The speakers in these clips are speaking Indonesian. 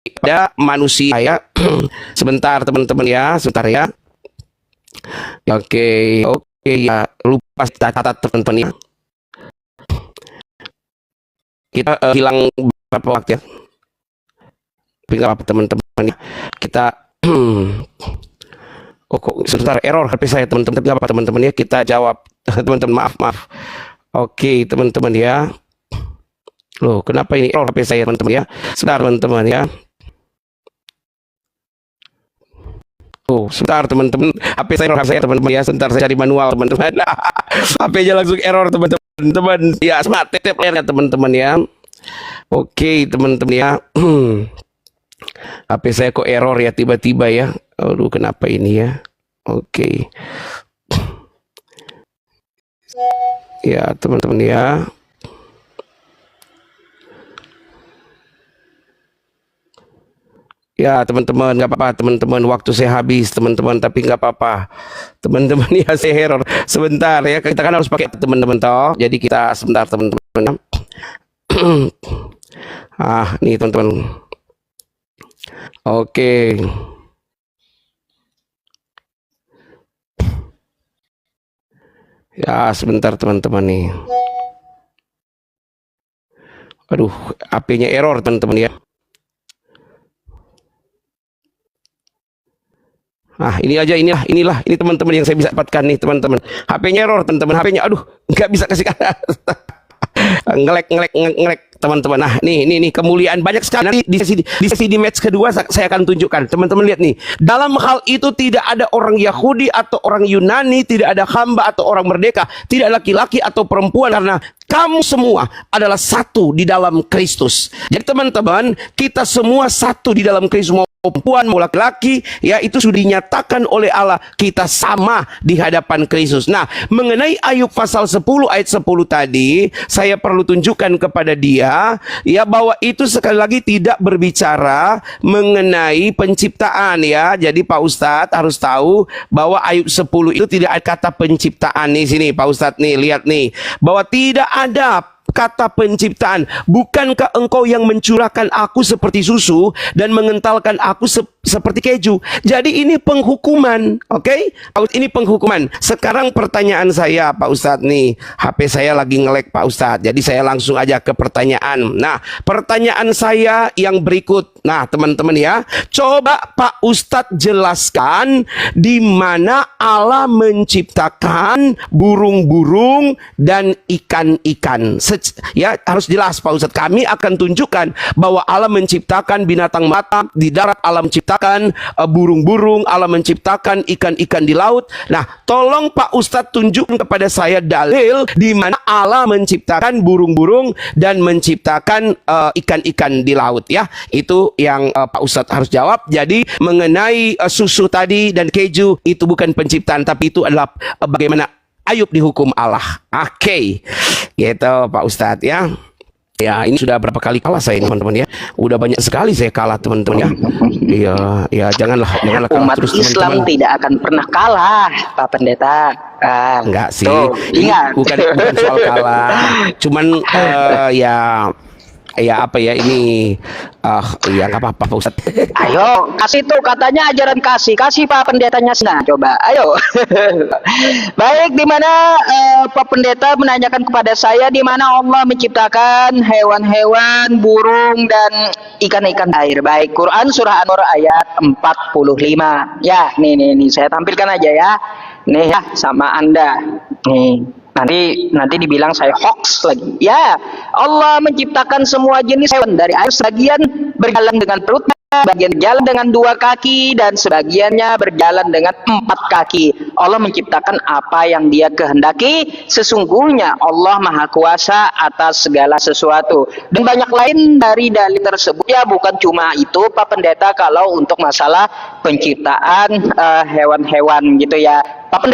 pada manusia ya. Sebentar teman-teman ya, sebentar ya. Oke, oke ya, lupa kita catat teman-teman ya. Kita hilang beberapa waktu ya. Tapi nggak apa-apa teman-teman ya. Kita oh kok sebentar error HP saya teman-teman, tapi nggak apa-apa teman-teman ya. Kita jawab teman-teman, maaf. Oke teman-teman ya. Loh, kenapa ini error HP saya teman-teman ya? Sebentar teman-teman ya. Oh, sebentar teman-teman, HP saya teman-teman ya. Sebentar saya cari manual teman-teman. HP-nya langsung error teman-teman. Ya, smart tetep ya teman-teman ya. Oke teman-teman ya. HP saya kok error ya tiba-tiba ya. Aduh, kenapa ini ya? Oke. Ya teman-teman ya. Ya teman-teman, nggak apa-apa teman-teman, waktu saya habis teman-teman, tapi nggak apa-apa teman-teman ya, saya error sebentar ya, kita kan harus pakai teman-teman toh, jadi kita sebentar teman-teman. Nih teman-teman. Oke. Ya sebentar teman-teman nih. Aduh, HP-nya error teman-teman ya. Ini aja, ini teman-teman yang saya bisa dapatkan nih teman-teman. HP-nya error teman-teman, HP-nya aduh nggak bisa kasih ngelek teman-teman. Nah, nih kemuliaan banyak sekali. Nanti di sesi di match kedua saya akan tunjukkan. Teman-teman lihat nih. Dalam hal itu tidak ada orang Yahudi atau orang Yunani, tidak ada hamba atau orang merdeka, tidak laki-laki atau perempuan, karena kamu semua adalah satu di dalam Kristus. Jadi teman-teman, kita semua satu di dalam Kristus. Mau perempuan mau laki-laki ya, itu sudah dinyatakan oleh Allah, kita sama di hadapan Kristus. Nah, mengenai Ayub pasal 10 ayat 10 tadi, saya perlu tunjukkan kepada dia ya, bahwa itu sekali lagi tidak berbicara mengenai penciptaan ya. Jadi Pak Ustadz harus tahu bahwa Ayub 10 itu tidak ada kata penciptaan. Nih sini Pak Ustadz nih, lihat nih, bahwa tidak ada kata penciptaan. Bukankah engkau yang mencurahkan aku seperti susu dan mengentalkan aku seperti keju? Jadi ini penghukuman, oke? Ini penghukuman. Sekarang pertanyaan saya Pak Ustadz nih, HP saya lagi ngelek Pak Ustadz, jadi saya langsung aja ke pertanyaan. Nah, pertanyaan saya yang berikut. Nah teman-teman ya, coba Pak Ustadz jelaskan di mana Allah menciptakan burung-burung dan ikan-ikan. Ya harus jelas Pak Ustadz. Kami akan tunjukkan bahwa Allah menciptakan binatang mata di darat, Allah menciptakan burung-burung, Allah menciptakan ikan-ikan di laut. Nah, tolong Pak Ustadz tunjukkan kepada saya dalil di mana Allah menciptakan burung-burung dan menciptakan ikan-ikan di laut ya. Itu yang Pak Ustadz harus jawab. Jadi mengenai susu tadi dan keju, itu bukan penciptaan, tapi itu adalah bagaimana Ayub dihukum Allah. Oke, gitu Pak Ustadz ya. Ya, ini sudah berapa kali kalah saya teman-teman ya. Udah banyak sekali saya kalah teman-teman ya. Iya, ya janganlah kalah umat terus Islam teman-teman. tidak akan pernah kalah, Pak Pendeta. Enggak sih. Tuh, Ini ingat. bukan soal kalah. Cuman ya apa ya ini ya nggak apa-apa Pak Ustadz. Ayo, kasih tuh katanya ajaran kasih Pak Pendetanya sana, coba, ayo. Baik, di mana Pak Pendeta menanyakan kepada saya di mana Allah menciptakan hewan-hewan, burung dan ikan-ikan air. Baik, Quran surah An-Nur ayat 45. Ya, nih saya tampilkan aja ya. Nih ya, sama Anda. Nih. Nanti dibilang saya hoax lagi. Ya, Allah menciptakan semua jenis hewan dari air, sebagian berjalan dengan perutnya, bagian berjalan dengan 2 kaki, dan sebagiannya berjalan dengan 4 kaki. Allah menciptakan apa yang Dia kehendaki. Sesungguhnya Allah Maha Kuasa atas segala sesuatu. Dan banyak lain dari dalil tersebut. Ya, bukan cuma itu Pak Pendeta, kalau untuk masalah penciptaan hewan-hewan gitu ya. Pak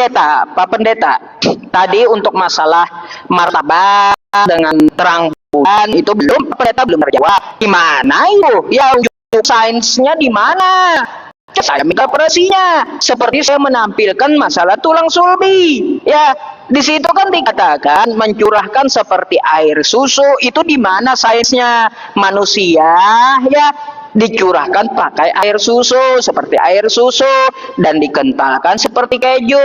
Pendeta, tadi untuk masalah martabat dengan terang bulan itu Pak Pendeta belum terjawab. Di mana itu? Ya, sainsnya di mana? Saya minta operasinya. Seperti saya menampilkan masalah tulang sulbi. Ya, di situ kan dikatakan mencurahkan seperti air susu. Itu di mana sainsnya? Manusia ya dicurahkan pakai air susu, seperti air susu, dan dikentalkan seperti keju.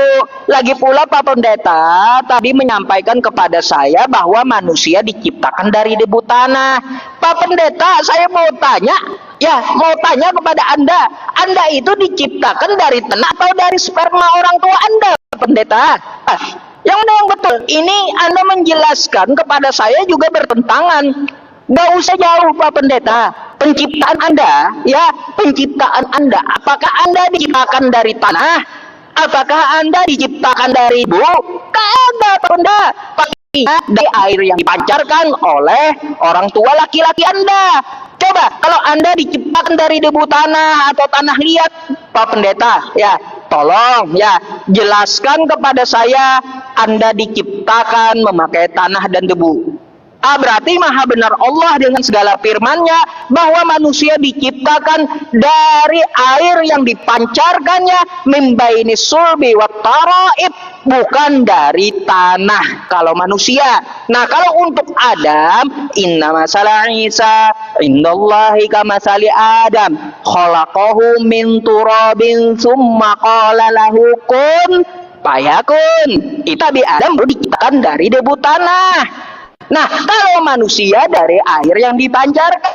Lagi pula Pak Pendeta tadi menyampaikan kepada saya bahwa manusia diciptakan dari debu tanah. Pak Pendeta, saya mau tanya, mau tanya kepada Anda itu diciptakan dari tanah atau dari sperma orang tua Anda, Pak Pendeta? Yang mana yang betul? Ini Anda menjelaskan kepada saya juga bertentangan. Gak usah jauh Pak Pendeta. Penciptaan Anda, apakah Anda diciptakan dari tanah? Apakah Anda diciptakan dari ibu? Kagak Pak Pendeta. Dari air yang dipancarkan oleh orang tua laki-laki Anda. Coba kalau Anda diciptakan dari debu tanah atau tanah liat, Pak Pendeta, tolong jelaskan kepada saya Anda diciptakan memakai tanah dan debu. Berarti maha benar Allah dengan segala firman-Nya bahwa manusia diciptakan dari air yang dipancarkannya mimbaini sulbi wat taraib, bukan dari tanah kalau manusia. Nah, kalau untuk Adam, inna masala Isa indallahi kamasali Adam khalaqahu min turabin summa qala lahu kun fayakun. Itu Nabi Adam baru diciptakan dari debu tanah. Nah, kalau manusia dari air yang dipancarkan.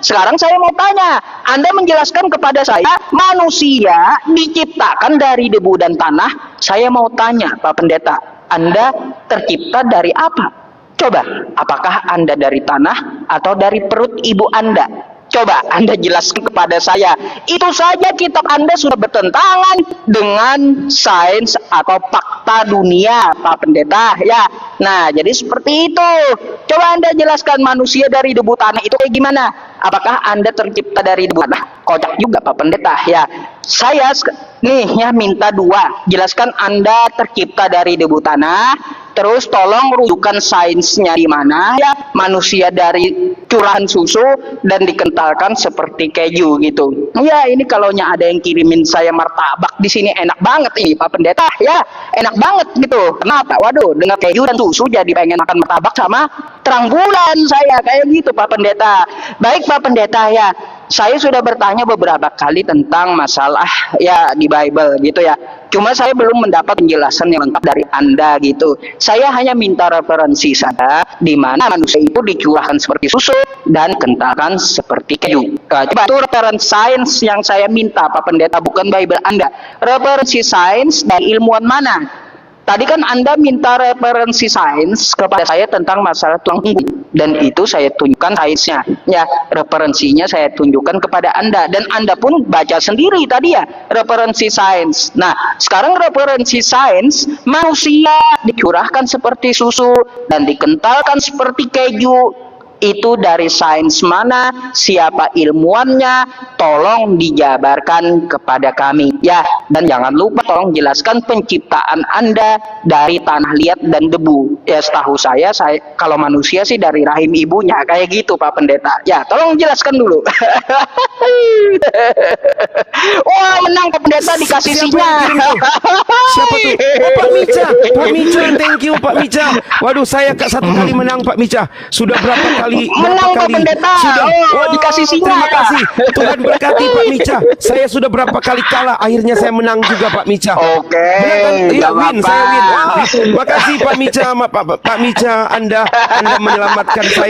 Sekarang saya mau tanya, Anda menjelaskan kepada saya manusia diciptakan dari debu dan tanah. Saya mau tanya Pak Pendeta, Anda tercipta dari apa? Coba, apakah Anda dari tanah atau dari perut ibu Anda? Coba Anda jelaskan kepada saya. Itu saja kitab Anda sudah bertentangan dengan sains atau fakta dunia, Pak Pendeta. Nah, jadi seperti itu. Coba Anda jelaskan manusia dari debu tanah itu kayak gimana? Apakah Anda tercipta dari debu tanah? Kocak juga Pak Pendeta. Saya minta dua. Jelaskan Anda tercipta dari debu tanah. Terus tolong rujukan sainsnya di mana manusia dari curahan susu dan dikentalkan seperti keju gitu. Ini kalau ada yang kirimin saya martabak di sini enak banget nih Pak Pendeta, enak banget gitu. Kenapa? Waduh, dengan keju dan susu jadi pengen makan martabak sama terang bulan saya kayak gitu Pak Pendeta. Baik Pak Pendeta, saya sudah bertanya beberapa kali tentang masalah di Bible gitu Cuma saya belum mendapat penjelasan yang lengkap dari Anda gitu. Saya hanya minta referensi saja di mana manusia itu dicurahkan seperti susu dan kentalkan seperti keju. Coba itu referensi sains yang saya minta Pak Pendeta, bukan Bible Anda. Referensi sains dari ilmuwan mana? Tadi kan Anda minta referensi sains kepada saya tentang masalah tulang punggung, dan itu saya tunjukkan sainsnya. Referensinya saya tunjukkan kepada Anda, dan Anda pun baca sendiri tadi referensi sains. Nah, sekarang referensi sains manusia dicurahkan seperti susu dan dikentalkan seperti keju. Itu dari sains mana, siapa ilmuannya, tolong dijabarkan kepada kami dan jangan lupa tolong jelaskan penciptaan Anda dari tanah liat dan debu. Setahu saya kalau manusia sih dari rahim ibunya kayak gitu Pak Pendeta. Tolong jelaskan dulu. Wah, menang Pak Pendeta, dikasih sinyal. Siapa tuh? Pak Mica. Pak Mica, thank you Pak Mica. Waduh, saya satu kali menang Pak Mica. Sudah berapa kali? Menang Pak Pendeta. Sudah. Dikasih sinyal. Terima kasih. Tuhan berkati Pak Mica. Saya sudah berapa kali kalah, akhirnya saya menang juga Pak Mica. Oke. Saya win. Makasih Pak Mica, Pak Mica, Anda menyelamatkan saya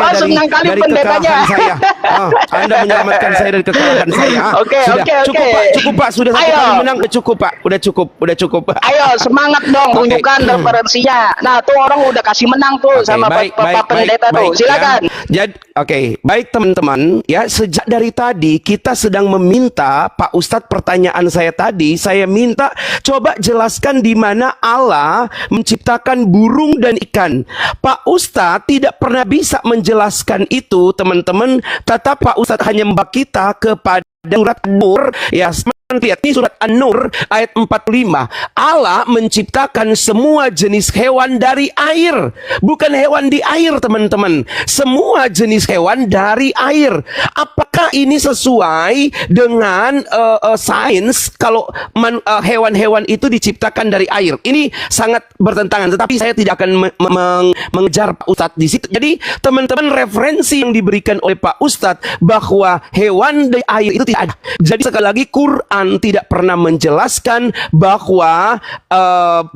dari kekalahan saya. Anda menyelamatkan saya dari kekalahan saya. Oke. Cukup Pak, sudah satu kali menang, cukup Pak. Udah cukup. Ayo semangat dong, tunjukkan referensinya. Nah, tuh orang udah kasih menang tuh sama Pak Pendeta tuh. Silakan. Jadi, baik teman-teman, sejak dari tadi kita sedang meminta Pak Ustadz, pertanyaan saya tadi, saya minta coba jelaskan di mana Allah menciptakan burung dan ikan. Pak Ustadz tidak pernah bisa menjelaskan itu, teman-teman. Tetap Pak Ustadz hanya membawa kita kepada surat Bur, lihat, ini surat An-Nur ayat 45. Allah menciptakan semua jenis hewan dari air. Bukan hewan di air, teman-teman. Semua jenis hewan dari air. Apakah ini sesuai dengan sains kalau hewan-hewan itu diciptakan dari air? Ini sangat bertentangan. Tetapi saya tidak akan mengejar Pak Ustadz di situ. Jadi teman-teman, referensi yang diberikan oleh Pak Ustadz bahwa hewan dari air itu tidak ada. Jadi sekali lagi, Quran tidak pernah menjelaskan bahwa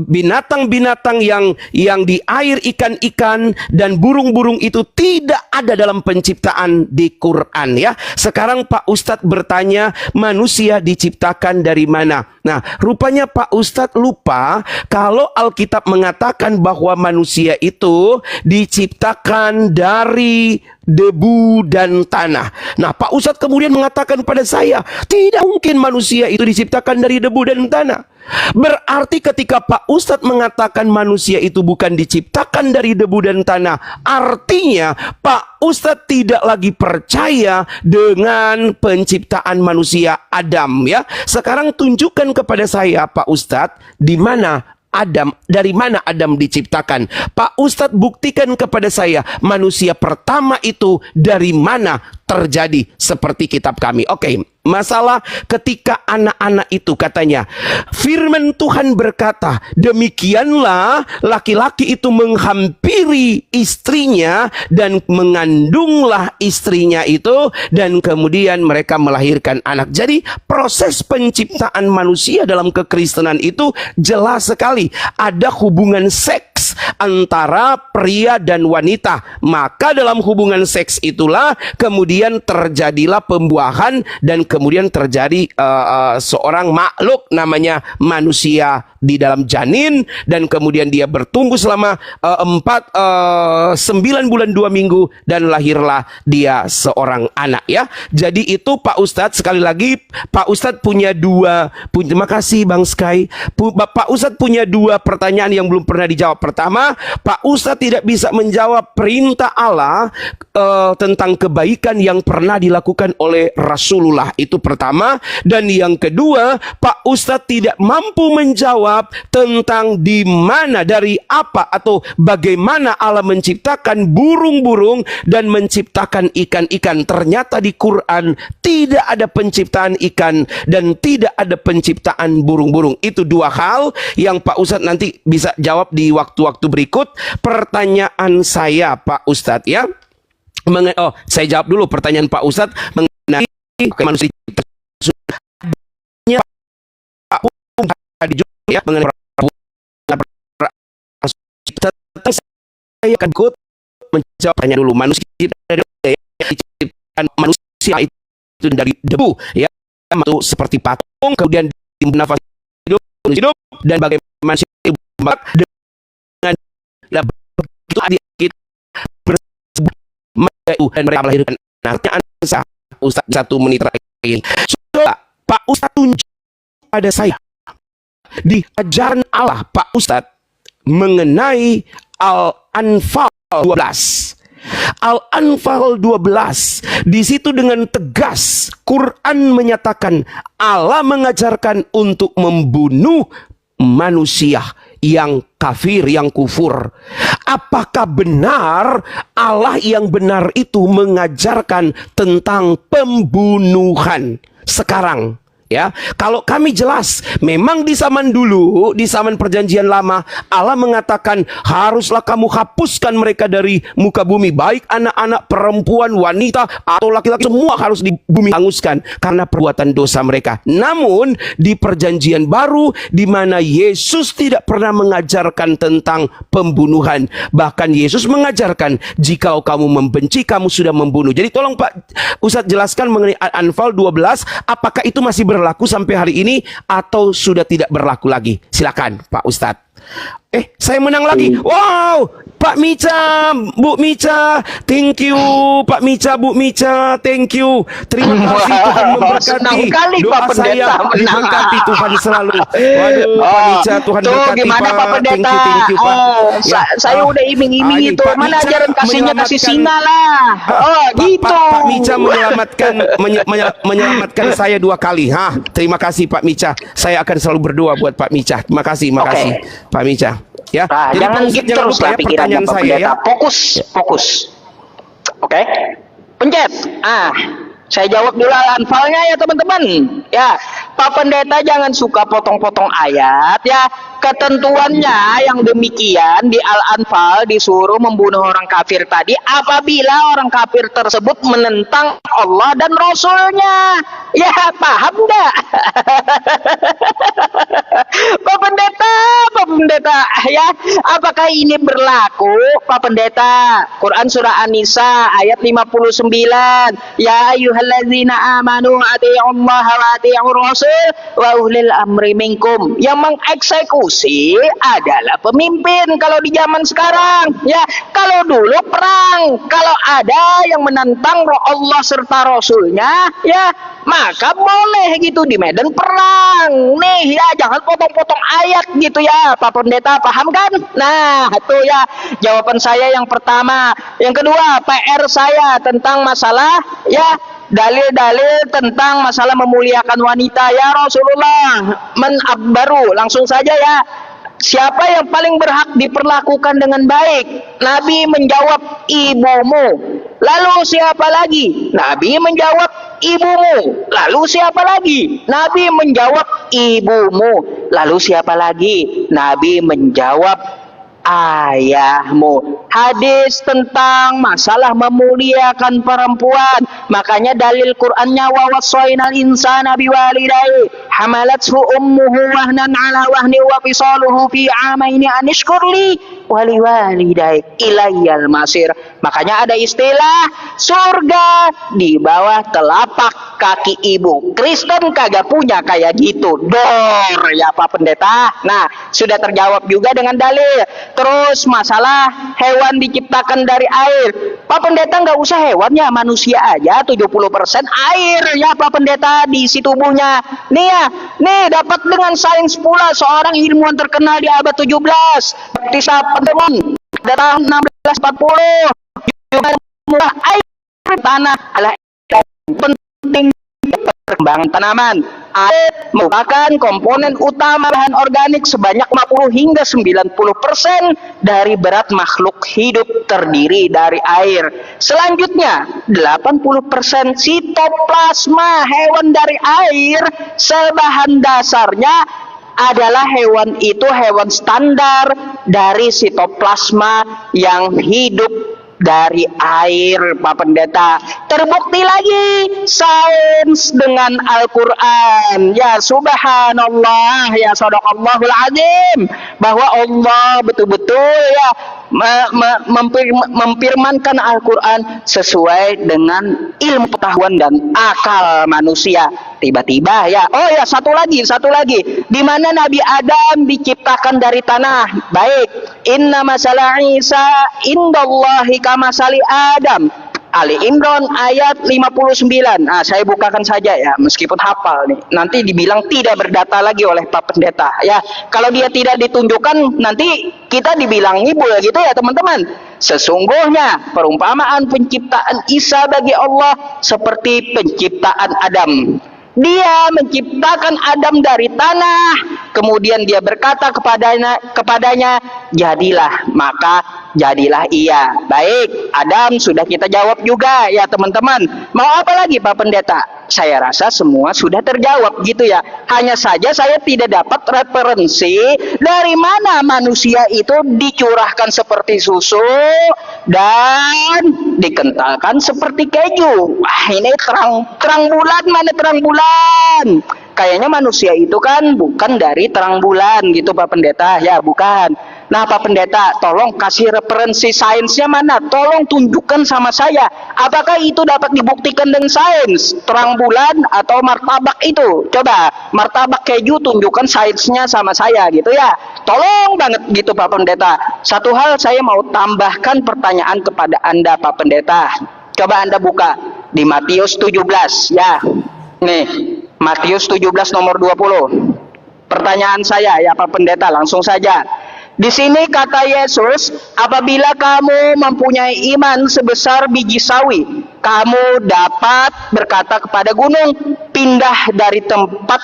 binatang-binatang yang di air, ikan-ikan dan burung-burung itu tidak ada dalam penciptaan di Quran, ya. Sekarang Pak Ustadz bertanya, manusia diciptakan dari mana? Nah, rupanya Pak Ustadz lupa kalau Alkitab mengatakan bahwa manusia itu diciptakan dari debu dan tanah. Nah, Pak Ustadz kemudian mengatakan pada saya, tidak mungkin manusia itu diciptakan dari debu dan tanah. Berarti ketika Pak Ustadz mengatakan manusia itu bukan diciptakan dari debu dan tanah, artinya Pak Ustadz tidak lagi percaya dengan penciptaan manusia Adam, ya. Sekarang tunjukkan kepada saya, Pak Ustadz, di mana Adam, dari mana Adam diciptakan? Pak Ustadz buktikan kepada saya, manusia pertama itu dari mana terjadi seperti kitab kami. Oke, masalah ketika anak-anak itu katanya, firman Tuhan berkata, demikianlah laki-laki itu menghampiri istrinya dan mengandunglah istrinya itu, dan kemudian mereka melahirkan anak. Jadi proses penciptaan manusia dalam kekristenan itu jelas sekali, ada hubungan seks antara pria dan wanita. Maka dalam hubungan seks itulah kemudian terjadilah pembuahan dan kemudian terjadi seorang makhluk namanya manusia di dalam janin, dan kemudian dia bertumbuh selama 9 bulan 2 minggu dan lahirlah dia seorang anak, ya. Jadi itu Pak Ustadz, sekali lagi Pak Ustadz punya terima kasih Bang Sky. Pak Ustadz punya 2 pertanyaan yang belum pernah dijawab. Pertama, Pak Ustadz tidak bisa menjawab perintah Allah tentang kebaikan yang pernah dilakukan oleh Rasulullah, itu pertama. Dan yang kedua, Pak Ustadz tidak mampu menjawab tentang di mana, dari apa atau bagaimana Allah menciptakan burung-burung dan menciptakan ikan-ikan. Ternyata di Quran tidak ada penciptaan ikan dan tidak ada penciptaan burung-burung. Itu 2 hal yang Pak Ustadz nanti bisa jawab di waktu-waktu berikut. Pertanyaan saya, Pak Ustadz, ya. Saya jawab dulu pertanyaan Pak Ustadz mengenai manusia Pak Ustadz ya, mengenai saya akan ikut menjawab pertanyaan dulu. Manusia diciptakan, manusia itu dari debu, ya, itu seperti patung, kemudian nafas hidup dan bagaimana dengan begitu adik kita dan mereka melahirkan anaknya. Ustadz 1 menit terakhir, coba Pak Ustadz tunjuk pada saya di ajaran Allah Pak Ustadz mengenai Al-Anfal 12. Al-Anfal 12, di situ dengan tegas Quran menyatakan Allah mengajarkan untuk membunuh manusia yang kafir, yang kufur. Apakah benar Allah yang benar itu mengajarkan tentang pembunuhan sekarang? Ya, kalau kami jelas, memang di zaman dulu, di zaman perjanjian lama, Allah mengatakan haruslah kamu hapuskan mereka dari muka bumi, baik anak-anak, perempuan, wanita, atau laki-laki, semua harus di bumi hanguskan karena perbuatan dosa mereka. Namun di perjanjian baru, di mana Yesus tidak pernah mengajarkan tentang pembunuhan, bahkan Yesus mengajarkan jika kamu membenci, kamu sudah membunuh. Jadi tolong Pak Ustadz jelaskan mengenai Anfal 12, apakah itu masih berlaku sampai hari ini atau sudah tidak berlaku lagi? Silakan Pak Ustadz. Saya menang lagi. Wow, Pak Mica, Bu Mica, thank you. Pak Mica, Bu Mica, thank you. Terima kasih, Tuhan Senang memberkati. kali Doa Pak saya Pendeta menang. diberkati Tuhan selalu. Waduh, Pak Mica, Tuhan tuh berkati, gimana Pak Pendeta? Thank you, Pak. Saya udah iming-iming ini itu. Pak Mana Mica ajaran kasihnya kasih menyelamatkan- singa lah. Gitu. Pak Mica menyelamatkan saya 2 kali. Terima kasih Pak Mica. Saya akan selalu berdoa buat Pak Mica. Terima kasih, Pak Mica. Ya, Nah, jadi jangan Pak Ustaz, gitu jangan terus lupa lah ya pikirannya pertanyaan Pak saya Pendeta. ya. Fokus. Oke. Pencet. Saya jawab dulu Al-Anfalnya ya teman-teman. Ya, Pak Pendeta jangan suka potong-potong ayat ya. Ketentuannya yang demikian di Al-Anfal disuruh membunuh orang kafir tadi apabila orang kafir tersebut menentang Allah dan Rasulnya. Ya, paham nggak? Pak Pendeta, ya, apakah ini berlaku, Pak Pendeta? Quran surah An-Nisa ayat 59. Ya ayyuhallazina amanu atii'ullaha wa atii'ur rasul wa ulil amri minkum. Yang mengeksekusi adalah pemimpin kalau di zaman sekarang. Ya, kalau dulu perang, kalau ada yang menentang Allah serta Rasulnya, ya, maka boleh gitu di medan perang. Nih ya, jangan potong-potong ayat gitu ya, Pak Pendeta, paham kan? Nah, itu ya jawaban saya yang pertama. Yang kedua, PR saya tentang masalah ya dalil-dalil tentang masalah memuliakan wanita. Ya Rasulullah baru langsung saja ya. Siapa yang paling berhak diperlakukan dengan baik? Nabi menjawab, ibumu. Lalu siapa lagi? Nabi menjawab, ibumu. Lalu siapa lagi? Nabi menjawab, ibumu. Lalu siapa lagi? Nabi menjawab, ayahmu. Hadis tentang masalah memuliakan perempuan. Makanya dalil Qur'annya wa wassaynal insana biwalidayhi hamalathu ummuhu wahnan ala wahni wa fisaluhu fi amaini anishkurli waliwalidayk ilayyal masir. Makanya ada istilah surga di bawah telapak kaki ibu. Kristen kagak punya kayak gitu. Dor ya Pak Pendeta. Nah, sudah terjawab juga dengan dalil. Terus masalah hewan diciptakan dari air. Pak Pendeta nggak usah hewannya, manusia aja 70% air ya Pak Pendeta di isi tubuhnya. Nih ya, nih dapat dengan sains pula seorang ilmuwan terkenal di abad 17. Baptista Pentemon pada tahun 1640 juga murah air tanah adalah penting perkembangan tanaman. Air merupakan komponen utama bahan organik sebanyak 50 hingga 90% dari berat makhluk hidup terdiri dari air. Selanjutnya, 80% sitoplasma hewan dari air sebahan dasarnya adalah hewan itu hewan standar dari sitoplasma yang hidup dari air Pak Pendeta. Terbukti lagi sains dengan Al-Quran. Ya subhanallah, ya sadaqallahul azim, bahwa Allah betul-betul ya memfirmankan Al-Quran sesuai dengan ilmu pengetahuan dan akal manusia. Tiba-tiba ya, oh ya satu lagi, di mana Nabi Adam diciptakan dari tanah. Baik, inna masala Isa indallahi kamasali Adam. Ali Imran ayat 59. Nah, saya bukakan saja ya, meskipun hafal nih. Nanti dibilang tidak berdata lagi oleh Pak Pendeta. Ya, kalau dia tidak ditunjukkan, nanti kita dibilang ngibul gitu ya, teman-teman. Sesungguhnya perumpamaan penciptaan Isa bagi Allah seperti penciptaan Adam. Dia menciptakan Adam dari tanah, kemudian dia berkata kepadanya, jadilah, maka jadilah ia. Baik, Adam sudah kita jawab juga ya teman-teman. Mau apa lagi Pak Pendeta? Saya rasa semua sudah terjawab gitu ya. Hanya saja saya tidak dapat referensi dari mana manusia itu dicurahkan seperti susu dan dikentalkan seperti keju. Wah, ini terang bulan, mana terang bulan? Kayaknya manusia itu kan bukan dari terang bulan gitu Pak Pendeta. Ya bukan. Nah, Pak Pendeta, tolong kasih referensi sainsnya mana? Tolong tunjukkan sama saya. Apakah itu dapat dibuktikan dengan sains? Terang bulan atau martabak itu? Coba, martabak keju tunjukkan sainsnya sama saya gitu ya. Tolong banget gitu Pak Pendeta. Satu hal saya mau tambahkan pertanyaan kepada Anda Pak Pendeta. Coba Anda buka di Matius 17 ya. Nih, Matius 17 nomor 20. Pertanyaan saya ya Pak Pendeta, langsung saja. Di sini kata Yesus, apabila kamu mempunyai iman sebesar biji sawi, kamu dapat berkata kepada gunung, pindah dari tempat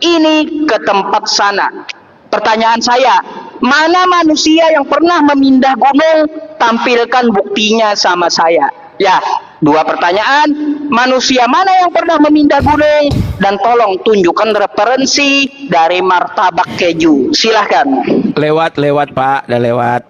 ini ke tempat sana. Pertanyaan saya, mana manusia yang pernah memindah gunung? Tampilkan buktinya sama saya. Ya, dua pertanyaan, manusia mana yang pernah memindah gunung? Dan tolong tunjukkan referensi dari martabak keju. Silahkan. Lewat Pak, udah lewat.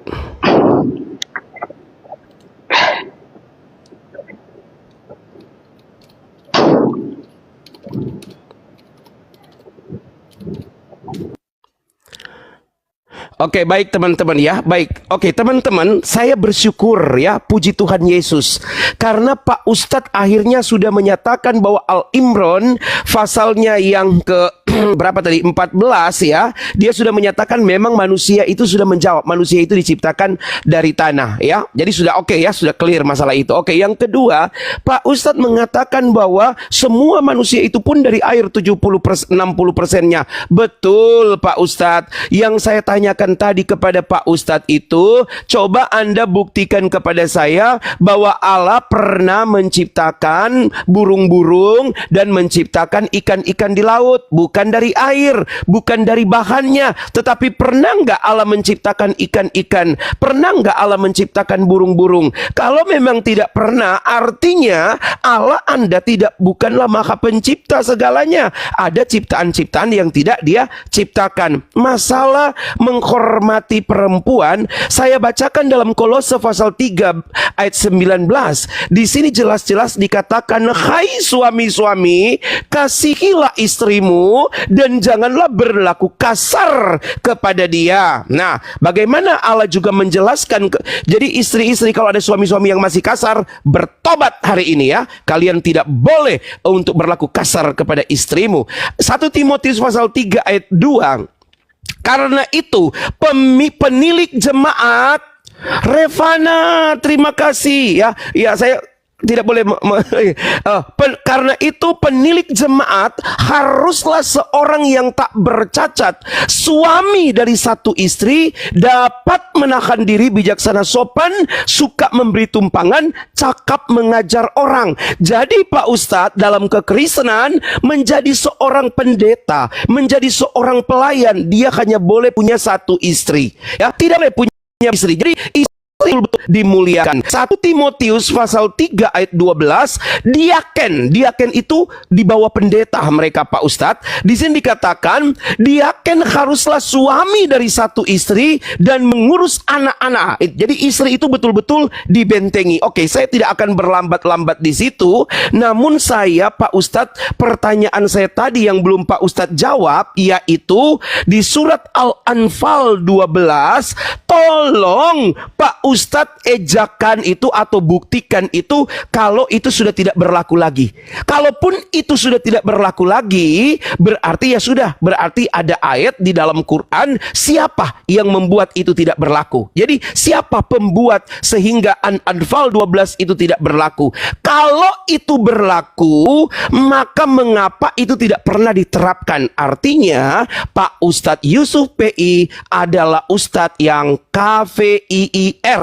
Oke, baik teman-teman ya. Baik. Oke, teman-teman, saya bersyukur ya, puji Tuhan Yesus. Karena Pak Ustadz akhirnya sudah menyatakan bahwa Al-Imran pasalnya yang ke berapa tadi? 14 ya. Dia sudah menyatakan memang manusia itu sudah menjawab. Manusia itu diciptakan dari tanah ya. Jadi sudah oke ya, sudah clear masalah itu. Oke, yang kedua, Pak Ustadz mengatakan bahwa semua manusia itu pun dari air 60%-nya. Betul Pak Ustadz. Yang saya tanyakan tadi kepada Pak Ustadz itu, coba Anda buktikan kepada saya bahwa Allah pernah menciptakan burung-burung dan menciptakan ikan-ikan di laut, bukan dari air, bukan dari bahannya. Tetapi pernah nggak Allah menciptakan ikan-ikan? Pernah nggak Allah menciptakan burung-burung? Kalau memang tidak pernah, artinya Allah Anda bukanlah maha pencipta segalanya. Ada ciptaan-ciptaan yang tidak Dia ciptakan. Masalah menghormati perempuan, saya bacakan dalam Kolose pasal 3 ayat 19. Di sini jelas-jelas dikatakan, hai suami-suami, kasihilah istrimu dan janganlah berlaku kasar kepada dia. Nah, bagaimana Allah juga menjelaskan jadi istri-istri kalau ada suami-suami yang masih kasar, bertobat hari ini ya. Kalian tidak boleh untuk berlaku kasar kepada istrimu. 1 Timotius pasal 3 ayat 2. Karena itu penilik jemaat Revana, terima kasih ya. Ya, saya tidak boleh karena itu penilik jemaat haruslah seorang yang tak bercacat, suami dari satu istri, dapat menahan diri, bijaksana, sopan, suka memberi tumpangan, cakap mengajar orang. Jadi Pak Ustadz, dalam kekristenan menjadi seorang pendeta, menjadi seorang pelayan, dia hanya boleh punya satu istri ya, tidak boleh punya istri. Jadi betul-betul dimuliakan. 1 Timotius pasal 3 ayat 12, diaken itu di bawah pendeta mereka Pak Ustadz. Di sini dikatakan diaken haruslah suami dari satu istri dan mengurus anak-anak. Jadi istri itu betul-betul dibentengi. Oke, saya tidak akan berlambat-lambat di situ. Namun saya Pak Ustadz, pertanyaan saya tadi yang belum Pak Ustadz jawab, yaitu di surat Al-Anfal 12, tolong Pak Ustadz ejakan itu atau buktikan itu kalau itu sudah tidak berlaku lagi. Kalaupun itu sudah tidak berlaku lagi, berarti ya sudah, berarti ada ayat di dalam Quran siapa yang membuat itu tidak berlaku. Jadi siapa pembuat sehingga Anfal 12 itu tidak berlaku. Kalau itu berlaku, maka mengapa itu tidak pernah diterapkan? Artinya Pak Ustadz Yusuf PI adalah Ustadz yang KVIIR.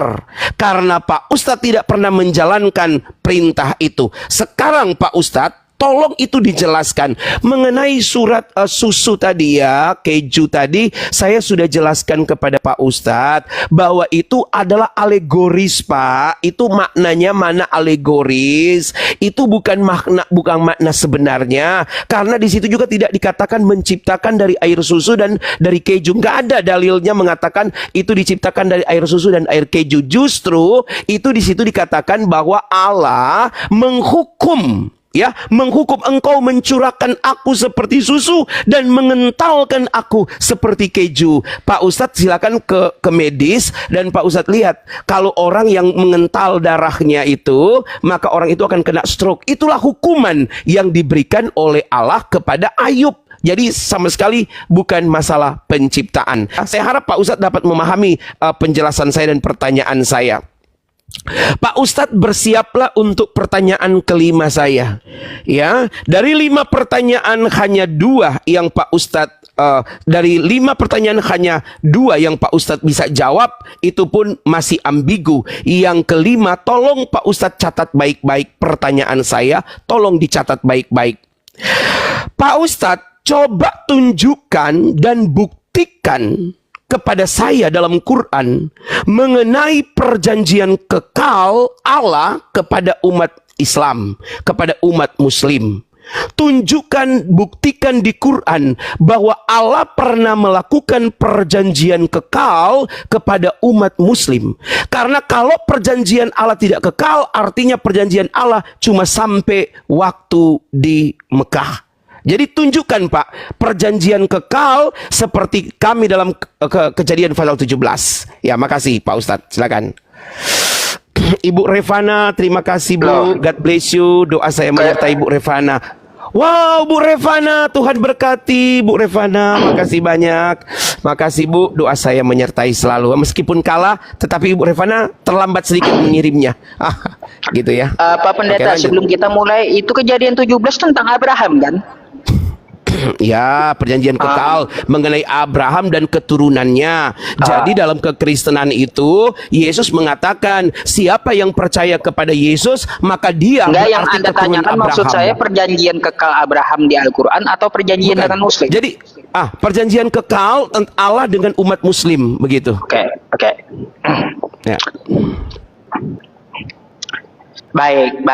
Karena Pak Ustadz tidak pernah menjalankan perintah itu. Sekarang Pak Ustadz, tolong itu dijelaskan mengenai surat susu tadi ya, keju tadi. Saya sudah jelaskan kepada Pak Ustadz bahwa itu adalah alegoris Pak. Itu maknanya mana alegoris? Itu bukan makna sebenarnya. Karena di situ juga tidak dikatakan menciptakan dari air susu dan dari keju. Nggak ada dalilnya mengatakan itu diciptakan dari air susu dan air keju. Justru itu di situ dikatakan bahwa Allah menghukum ya, menghukum engkau mencurahkan aku seperti susu dan mengentalkan aku seperti keju. Pak Ustadz silakan ke medis dan Pak Ustadz lihat, kalau orang yang mengental darahnya itu, maka orang itu akan kena stroke. Itulah hukuman yang diberikan oleh Allah kepada Ayub. Jadi sama sekali bukan masalah penciptaan. Saya harap Pak Ustadz dapat memahami penjelasan saya dan pertanyaan saya. Pak Ustadz, bersiaplah untuk pertanyaan kelima saya. Ya, dari 5 pertanyaan hanya 2 yang Pak Ustadz dari 5 pertanyaan hanya 2 yang Pak Ustadz bisa jawab, itu pun masih ambigu. Yang kelima, tolong Pak Ustadz catat baik-baik pertanyaan saya, tolong dicatat baik-baik. Pak Ustadz, coba tunjukkan dan buktikan kepada saya dalam Quran mengenai perjanjian kekal Allah kepada umat Islam, kepada umat Muslim. Tunjukkan, buktikan di Quran bahwa Allah pernah melakukan perjanjian kekal kepada umat Muslim. Karena kalau perjanjian Allah tidak kekal, artinya perjanjian Allah cuma sampai waktu di Mekah. Jadi tunjukkan Pak, perjanjian kekal seperti kami dalam Kejadian pasal 17. Ya, makasih Pak Ustadz, silakan. Ibu Revana, terima kasih Bu. God bless you. Doa saya menyertai Ibu Revana. Wow, Bu Revana, Tuhan berkati Bu Revana. Makasih banyak. Makasih Bu, doa saya menyertai selalu. Meskipun kalah, tetapi Ibu Revana terlambat sedikit mengirimnya. Gitu ya. Pak Pendeta, oke, sebelum kita mulai, itu Kejadian 17 tentang Abraham kan? Ya, perjanjian kekal mengenai Abraham dan keturunannya. Jadi dalam kekristenan itu Yesus mengatakan siapa yang percaya kepada Yesus maka dia Enggak, yang berarti Anda keturunan tanyakan Abraham. maksud saya perjanjian kekal Abraham di Al-Quran atau perjanjian dengan Muslim? Jadi perjanjian kekal Allah dengan umat Muslim, begitu. Oke. Ya. Baik.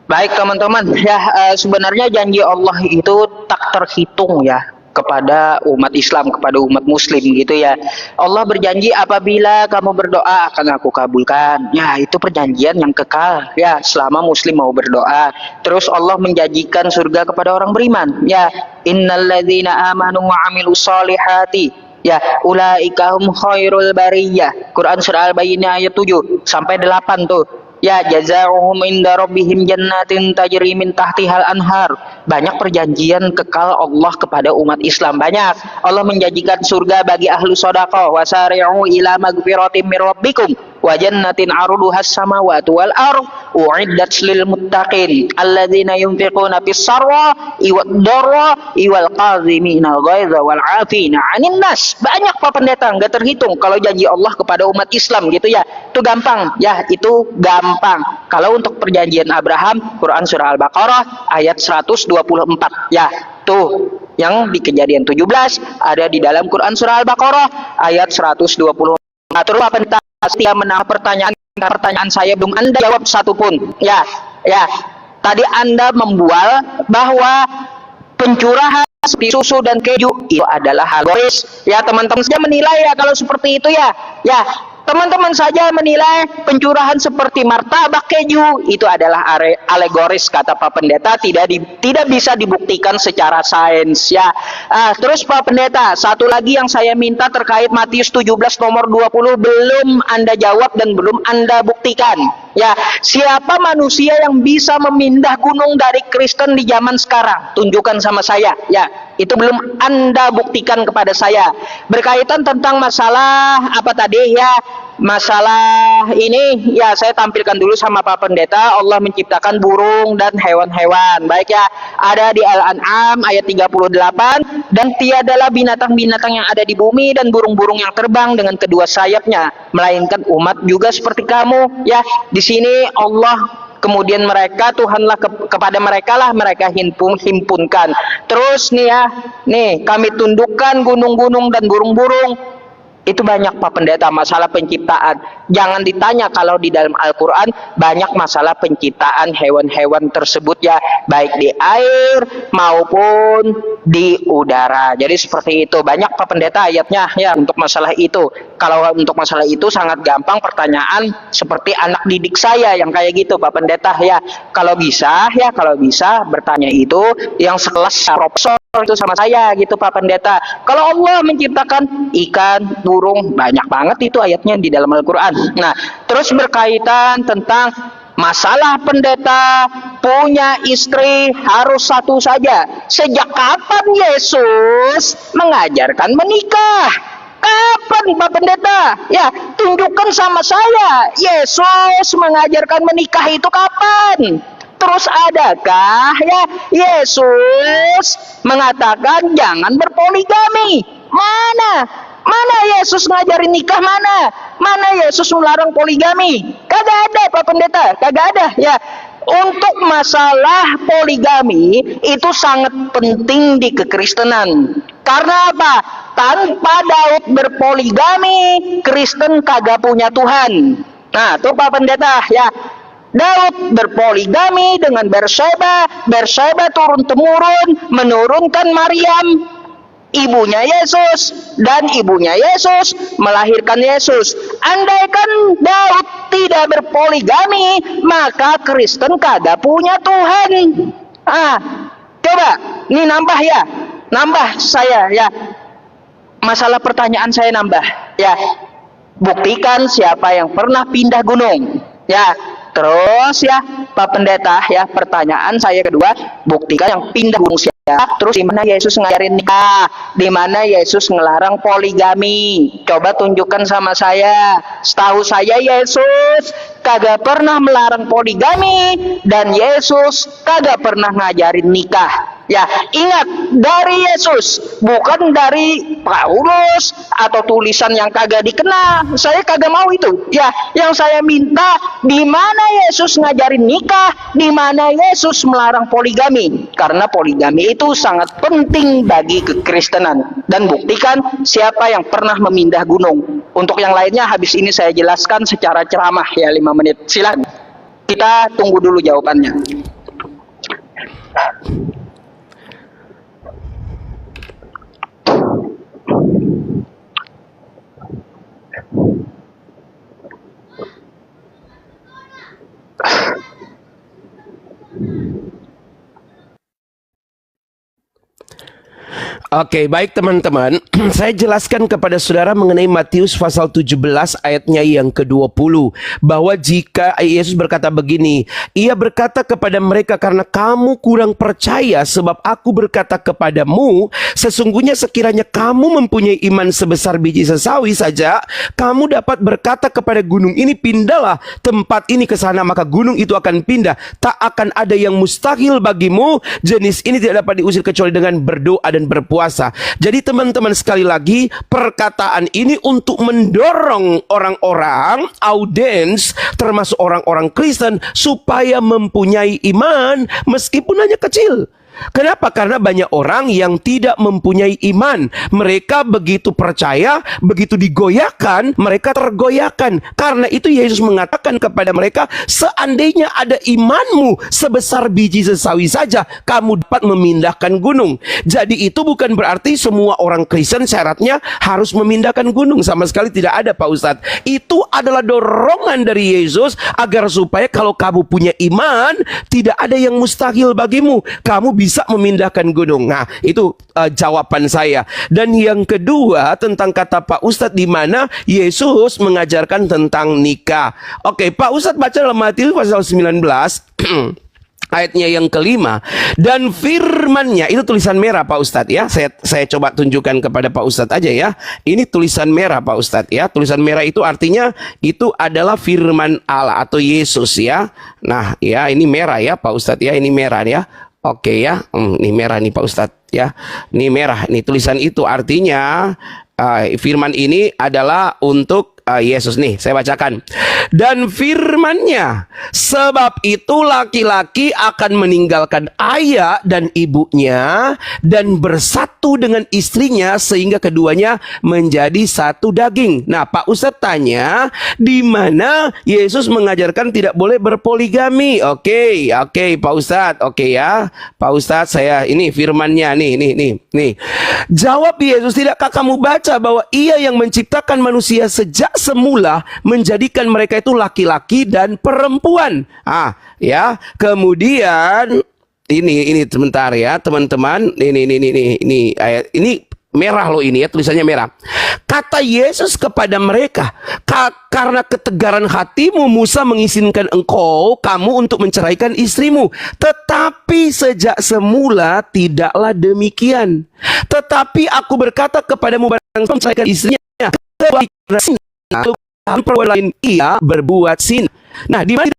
Baik teman-teman, ya sebenarnya janji Allah itu tak terhitung ya kepada umat Islam, kepada umat Muslim gitu ya. Allah berjanji apabila kamu berdoa akan aku kabulkan. Ya, itu perjanjian yang kekal ya selama Muslim mau berdoa. Terus Allah menjanjikan surga kepada orang beriman. Ya, innalladzina amanu wa amilus solihati, ya ulaika hum khairul bariyah. Quran surah Al-Bayyinah ayat 7 sampai 8 tuh. Ya, jazaohum inda rabbihim jannatin tajri min tahtihal anhar. Banyak perjanjian kekal Allah kepada umat Islam, banyak. Allah menjanjikan surga bagi ahlu sedekah, wasari'u ila magfiratin mir rabbikum wa jannatin 'arduhas samawati wal ardh u'iddat lil muttaqin alladzina yunfiquna fis sarra wad dharra wal qaziminal ghaidha wal 'afina 'anil nas. Banyak Pak Pendeta, enggak terhitung kalau janji Allah kepada umat Islam gitu ya. Itu gampang, ya itu gampang. Kalau untuk perjanjian Abraham, Quran surah Al-Baqarah ayat 124. Ya, tuh yang di Kejadian 17 ada di dalam Quran surah Al-Baqarah ayat 124. Terus Pak Pendeta setia menang pertanyaan saya belum Anda jawab satupun. Ya. Tadi Anda membual bahwa pencurahan seperti susu dan keju itu adalah alegoris. Ya, teman-teman saja menilai ya kalau seperti itu ya. Ya, teman-teman saja menilai pencurahan seperti martabak keju itu adalah alegoris, kata Pak Pendeta, tidak bisa dibuktikan secara sains ya. Terus Pak Pendeta, satu lagi yang saya minta terkait Matius 17 nomor 20 belum Anda jawab dan belum Anda buktikan. Ya, siapa manusia yang bisa memindah gunung dari Kristen di zaman sekarang? Tunjukkan sama saya. Ya, itu belum Anda buktikan kepada saya. Berkaitan tentang masalah apa tadi ya? Masalah ini ya saya tampilkan dulu sama Pak Pendeta. Allah menciptakan burung dan hewan-hewan. Baik ya, ada di Al-An'am ayat 38, dan tiadalah binatang-binatang yang ada di bumi dan burung-burung yang terbang dengan kedua sayapnya, melainkan umat juga seperti kamu. Ya, di sini Allah kemudian mereka, Tuhanlah kepada mereka lah mereka himpunkan. Terus nih ya, nih kami tundukkan gunung-gunung dan burung-burung. Itu banyak Pak Pendeta masalah penciptaan. Jangan ditanya kalau di dalam Al-Quran banyak masalah penciptaan hewan-hewan tersebut ya, baik di air maupun di udara. Jadi seperti itu. Banyak Pak Pendeta ayatnya ya untuk masalah itu. Kalau untuk masalah itu sangat gampang, pertanyaan seperti anak didik saya yang kayak gitu Pak Pendeta ya. Kalau bisa bertanya itu yang sekelas profesor itu sama saya gitu Pak Pendeta. Kalau Allah menciptakan ikan, burung, banyak banget itu ayatnya di dalam Al-Quran. Nah, terus berkaitan tentang masalah pendeta punya istri harus satu saja. Sejak kapan Yesus mengajarkan menikah? Kapan Pak Pendeta? Ya, tunjukkan sama saya. Yesus mengajarkan menikah itu kapan? Terus adakah ya Yesus mengatakan jangan berpoligami? Mana? Mana Yesus ngajarin nikah mana? Mana Yesus melarang poligami? Kagak ada Pak Pendeta, kagak ada ya. Untuk masalah poligami itu sangat penting di kekristenan. Karena apa? Tanpa Daud berpoligami, Kristen kagak punya Tuhan. Nah, tuh Pak Pendeta ya. Daud berpoligami dengan Berseba. Berseba turun-temurun menurunkan Maryam, ibunya Yesus, dan ibunya Yesus melahirkan Yesus. Andaikan Daud tidak berpoligami, maka Kristen kagak punya Tuhan. Coba, ini nambah ya, nambah saya ya. Masalah pertanyaan saya nambah ya. Buktikan siapa yang pernah pindah gunung ya. Terus ya Pak Pendeta ya, pertanyaan saya kedua, buktikan yang pindah gunung siapa. Terus di mana Yesus ngajarin nikah, di mana Yesus ngelarang poligami. Coba tunjukkan sama saya. Setahu saya Yesus kagak pernah melarang poligami, dan Yesus kagak pernah ngajarin nikah. Ya, ingat, dari Yesus, bukan dari Paulus atau tulisan yang kagak dikenal. Saya kagak mau itu. Ya, yang saya minta, di mana Yesus ngajarin nikah, di mana Yesus melarang poligami. Karena poligami itu sangat penting bagi kekristenan. Dan buktikan siapa yang pernah memindah gunung. Untuk yang lainnya habis ini saya jelaskan secara ceramah ya, 5 menit. Silakan. Kita tunggu dulu jawabannya. Oke, baik teman-teman. Saya jelaskan kepada saudara mengenai Matius pasal 17 ayatnya yang ke-20. Bahwa jika Yesus berkata begini, Ia berkata kepada mereka, karena kamu kurang percaya, sebab aku berkata kepadamu, sesungguhnya sekiranya kamu mempunyai iman sebesar biji sesawi saja, kamu dapat berkata kepada gunung ini, pindahlah tempat ini ke sana, maka gunung itu akan pindah. Tak akan ada yang mustahil bagimu. Jenis ini tidak dapat diusir kecuali dengan berdoa dan berpuasa. Jadi teman-teman, sekali lagi, perkataan ini untuk mendorong orang-orang, audiens, termasuk orang-orang Kristen, supaya mempunyai iman meskipun hanya kecil. Kenapa? Karena banyak orang yang tidak mempunyai iman. Mereka begitu percaya, begitu digoyahkan, mereka tergoyahkan. Karena itu Yesus mengatakan kepada mereka, seandainya ada imanmu sebesar biji sesawi saja, kamu dapat memindahkan gunung. Jadi itu bukan berarti semua orang Kristen syaratnya harus memindahkan gunung. Sama sekali tidak ada, Pak Ustadz. Itu adalah dorongan dari Yesus agar supaya kalau kamu punya iman, tidak ada yang mustahil bagimu. Kamu bisa memindahkan gunung. Nah, itu jawaban saya. Dan yang kedua, tentang kata Pak Ustadz, di mana Yesus mengajarkan tentang nikah. Oke, Pak Ustadz baca dalam Matius pasal 19 ayatnya yang kelima, dan firman-Nya, itu tulisan merah Pak Ustadz ya. Saya coba tunjukkan kepada Pak Ustadz aja ya. Ini tulisan merah Pak Ustadz ya. Tulisan merah itu artinya itu adalah firman Allah atau Yesus ya. Nah ya, ini merah ya Pak Ustadz ya. Ini merah ya. Oke ya, ini merah nih Pak Ustadz ya. Ini merah, ini tulisan itu artinya firman ini adalah untuk Yesus nih, saya bacakan. Dan firman-Nya, sebab itu laki-laki akan meninggalkan ayah dan ibunya dan bersatu dengan istrinya sehingga keduanya menjadi satu daging. Nah, Pak Ustadz tanya, di mana Yesus mengajarkan tidak boleh berpoligami? Oke, Pak Ustadz. Oke ya, Pak Ustadz, saya ini firman-Nya nih. Jawab Yesus, tidakkah kamu baca bahwa Ia yang menciptakan manusia sejak semula menjadikan mereka itu laki-laki dan perempuan. Ya. Kemudian ini sebentar ya, teman-teman. Ini ayat ini merah loh, ini ya, tulisannya merah. Kata Yesus kepada mereka, karena ketegaran hatimu Musa mengizinkan kamu untuk menceraikan istrimu. Tetapi sejak semula tidaklah demikian. Tetapi aku berkata kepadamu, barang menceraikan istrinya, perempuan lain ia berbuat zina. Nah, di mana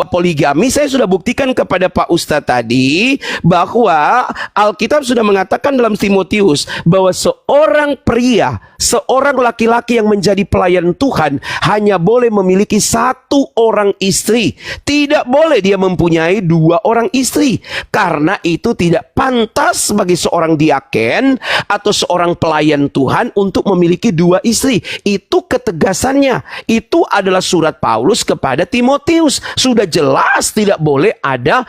poligami? Saya sudah buktikan kepada Pak Ustadz tadi bahwa Alkitab sudah mengatakan dalam Timotius bahwa seorang pria, seorang laki-laki yang menjadi pelayan Tuhan hanya boleh memiliki satu orang istri. Tidak boleh dia mempunyai dua orang istri, karena itu tidak pantas bagi seorang diaken atau seorang pelayan Tuhan untuk memiliki dua istri. Itu ketegasannya. Itu adalah surat Paulus kepada Timotius. Sudah jelas tidak boleh ada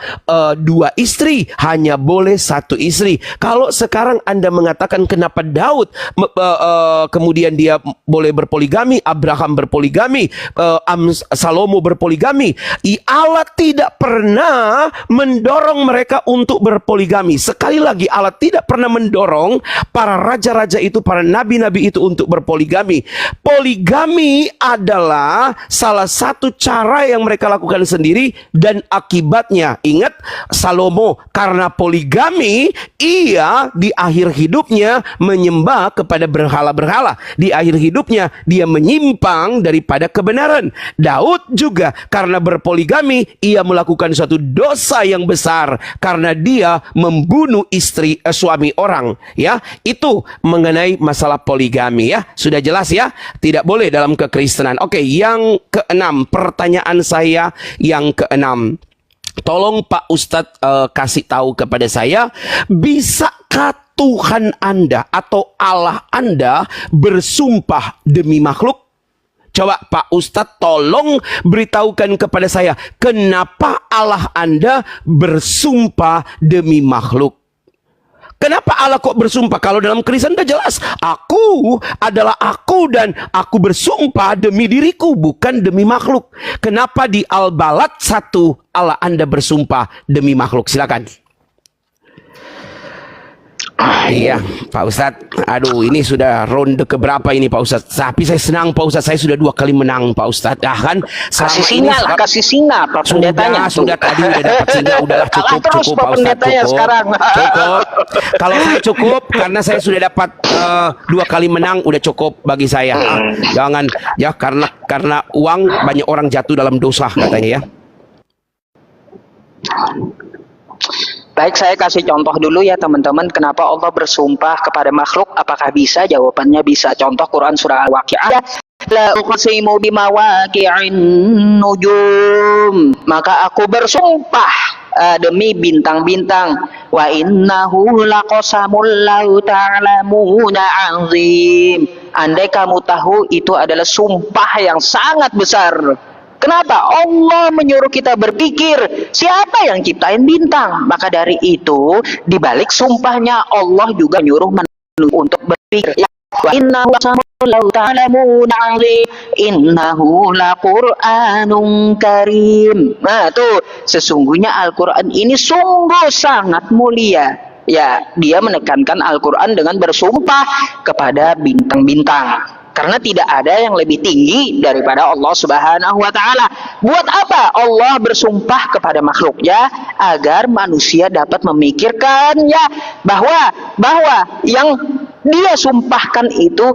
dua istri, hanya boleh satu istri. Kalau sekarang Anda mengatakan kenapa Daud kemudian dia boleh berpoligami, Abraham berpoligami, Salomo berpoligami, Allah tidak pernah mendorong mereka untuk berpoligami. Sekali lagi, Allah tidak pernah mendorong para raja-raja itu, para nabi-nabi itu untuk berpoligami. Poligami adalah salah satu cara yang mereka lakukan sendiri, dan akibatnya, ingat, Salomo karena poligami, ia di akhir hidupnya menyembah kepada berhala-berhala. Di akhir hidupnya dia menyimpang daripada kebenaran. Daud juga karena berpoligami, ia melakukan suatu dosa yang besar karena dia membunuh suami orang. Ya, itu mengenai masalah poligami ya. Sudah jelas ya, tidak boleh dalam kekristenan. Oke, yang keenam, pertanyaan saya yang keenam. Tolong Pak Ustadz kasih tahu kepada saya, bisakah Tuhan Anda atau Allah Anda bersumpah demi makhluk? Coba Pak Ustadz tolong beritahukan kepada saya, kenapa Allah Anda bersumpah demi makhluk? Kenapa Allah kok bersumpah? Kalau dalam Kristen sudah jelas, aku adalah aku dan aku bersumpah demi diriku, bukan demi makhluk. Kenapa di Al-Balad 1 Allah Anda bersumpah demi makhluk? Silakan. Iya Pak Ustadz, aduh ini sudah ronde keberapa ini Pak Ustadz. Tapi saya senang Pak Ustadz, saya sudah 2 kali menang Pak Ustadz. Kan kasih singa Pak pendetanya. Sudah tadi udah dapat singa, udahlah cukup Pak Ustadz, cukup. Kalau saya cukup, karena saya sudah dapat 2 kali menang, udah cukup bagi saya. Jangan ya, karena uang banyak orang jatuh dalam dosa katanya ya. Baik, saya kasih contoh dulu ya teman-teman, kenapa Allah bersumpah kepada makhluk. Apakah bisa? Jawabannya bisa. Contoh Quran surah Al-Waqi'ah. La uqsimu bimawaqi'in nujum. Maka aku bersumpah demi bintang-bintang. Wa innahu laqasamul law ta'lamuna 'azim. Andai kamu tahu, itu adalah sumpah yang sangat besar. Kenapa? Allah menyuruh kita berpikir, siapa yang ciptain bintang? Maka dari itu, di balik sumpahnya, Allah juga menyuruh manusia untuk berpikir. Innahu laqur'anun karim. Nah, tuh, sesungguhnya Al-Quran ini sungguh sangat mulia. Ya, dia menekankan Al-Quran dengan bersumpah kepada bintang-bintang. Karena tidak ada yang lebih tinggi daripada Allah Subhanahu wa Ta'ala. Buat apa Allah bersumpah kepada makhluknya? Agar manusia dapat memikirkan ya bahwa yang dia sumpahkan itu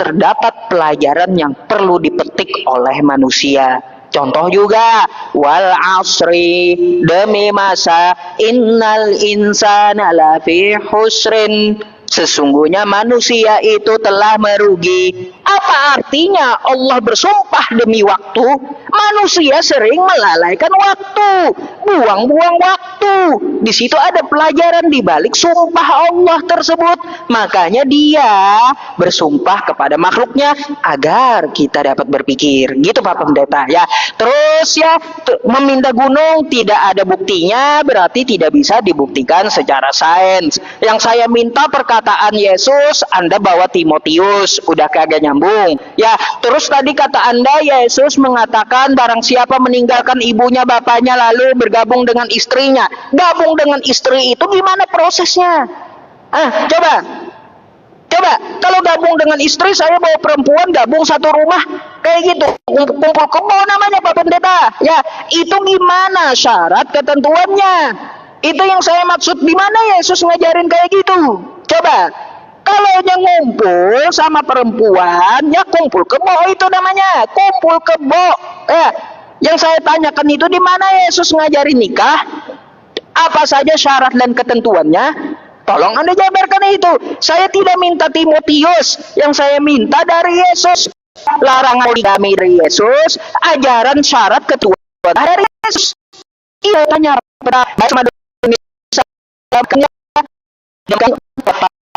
terdapat pelajaran yang perlu dipetik oleh manusia. Contoh juga, wal asri, demi masa, innal insana lafi husrin. Sesungguhnya manusia itu telah merugi. Apa artinya Allah bersumpah demi waktu? Manusia sering melalaikan waktu, buang-buang waktu. Di situ ada pelajaran di balik sumpah Allah tersebut. Makanya dia bersumpah kepada makhluknya agar kita dapat berpikir. Gitu Pak Pendeta ya. Terus ya, meminta gunung tidak ada buktinya, berarti tidak bisa dibuktikan secara sains. Yang saya minta perkataan Yesus, Anda bawa Timotius, udah kagak nyambung. Ya, terus tadi kata Anda Yesus mengatakan barang siapa meninggalkan ibunya, bapaknya lalu bergabung dengan istrinya. Gabung dengan istri itu gimana prosesnya? Coba, kalau gabung dengan istri, saya bawa perempuan gabung satu rumah, kayak gitu, kumpul kebo namanya Pak Pendeta. Ya, itu gimana syarat ketentuannya? Itu yang saya maksud, di mana Yesus ngajarin kayak gitu? Coba, kalau yang ngumpul sama perempuan, ya kumpul kebo itu namanya, kumpul kebo. Ya, yang saya tanyakan itu di mana Yesus ngajarin nikah? Apa saja syarat dan ketentuannya? Tolong Anda jabarkan itu. Saya tidak minta Timotius, yang saya minta dari Yesus. Larangan poligami dari Yesus, ajaran syarat ketentuan dari Yesus. Iya, tanya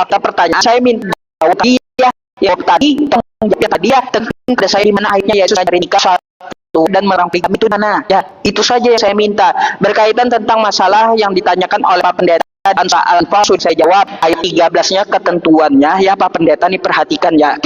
pertanyaan saya minta dia yang tadi dia tentang saya di mana ayatnya Yesus ajarin nikah dan melarang poligami itu mana ya, itu saja yang saya minta berkaitan tentang masalah yang ditanyakan oleh Pak Pendeta. Dan soal sudah saya jawab ayat 13-nya ketentuannya ya Pak Pendeta, nih perhatikan ya.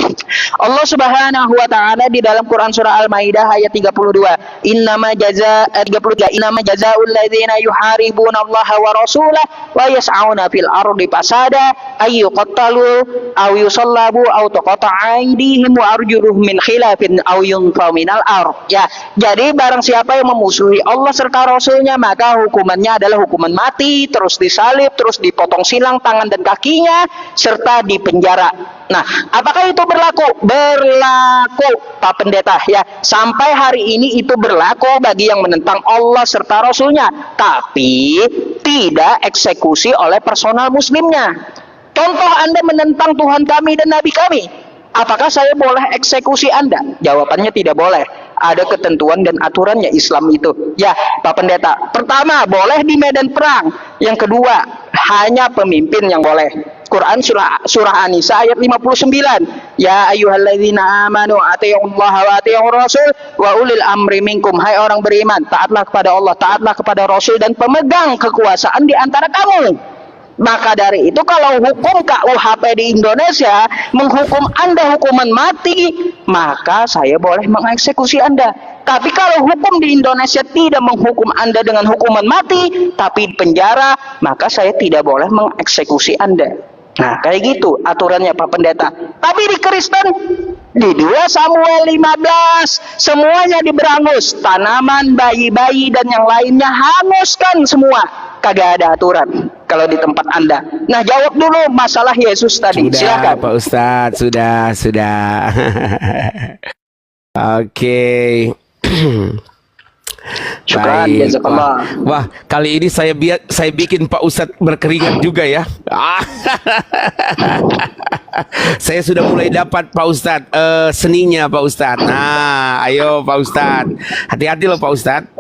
Allah Subhanahu wa taala di dalam Quran surah Al-Maidah ayat 32, innama jazaa'ul ladzina yuharibuna Allah wa rasulahu wa yas'auna fil ardi fasada ay yuqattalu aw yusallabu aw tuqatta'a aydihim wa arjuluhum min khilafin aw yunfaw minal ard. Ya, jadi barang siapa yang memusuhi Allah serta Rasulnya, maka hukumannya adalah hukuman mati, terus disalib, terus dipotong silang tangan dan kakinya, serta dipenjara. Nah, apakah itu berlaku? Berlaku Pak Pendeta ya. Sampai hari ini itu berlaku bagi yang menentang Allah serta Rasulnya, tapi tidak eksekusi oleh personal muslimnya. Contoh, Anda menentang Tuhan kami dan Nabi kami, apakah saya boleh eksekusi Anda? Jawabannya tidak boleh. Ada ketentuan dan aturannya Islam itu. Ya, Pak Pendeta. Pertama, boleh di medan perang. Yang kedua, hanya pemimpin yang boleh. Quran surah An-Nisa ayat 59. Ya ayyuhalladzina amanu atiiullaha wa atiiur rasul wa ulil amri minkum. Hai orang beriman, taatlah kepada Allah, taatlah kepada Rasul dan pemegang kekuasaan di antara kamu. Maka dari itu kalau hukum KUHP di Indonesia menghukum Anda hukuman mati, maka saya boleh mengeksekusi Anda. Tapi kalau hukum di Indonesia tidak menghukum Anda dengan hukuman mati, tapi penjara, maka saya tidak boleh mengeksekusi Anda. Nah, kayak gitu aturannya Pak Pendeta. Tapi di Kristen, di 2 Samuel 15, semuanya diberangus. Tanaman, bayi-bayi, dan yang lainnya hanguskan semua. Kagak ada aturan kalau di tempat Anda. Nah, jawab dulu masalah Yesus tadi. Sudah, silakan Pak Ustadz, sudah. Oke. Syukran, Baik. jazakallah. Wah, kali ini saya bikin Pak Ustadz berkeringat juga ya. Saya sudah mulai dapat Pak Ustadz seninya Pak Ustadz. Nah, ayo Pak Ustadz, hati-hati loh Pak Ustadz.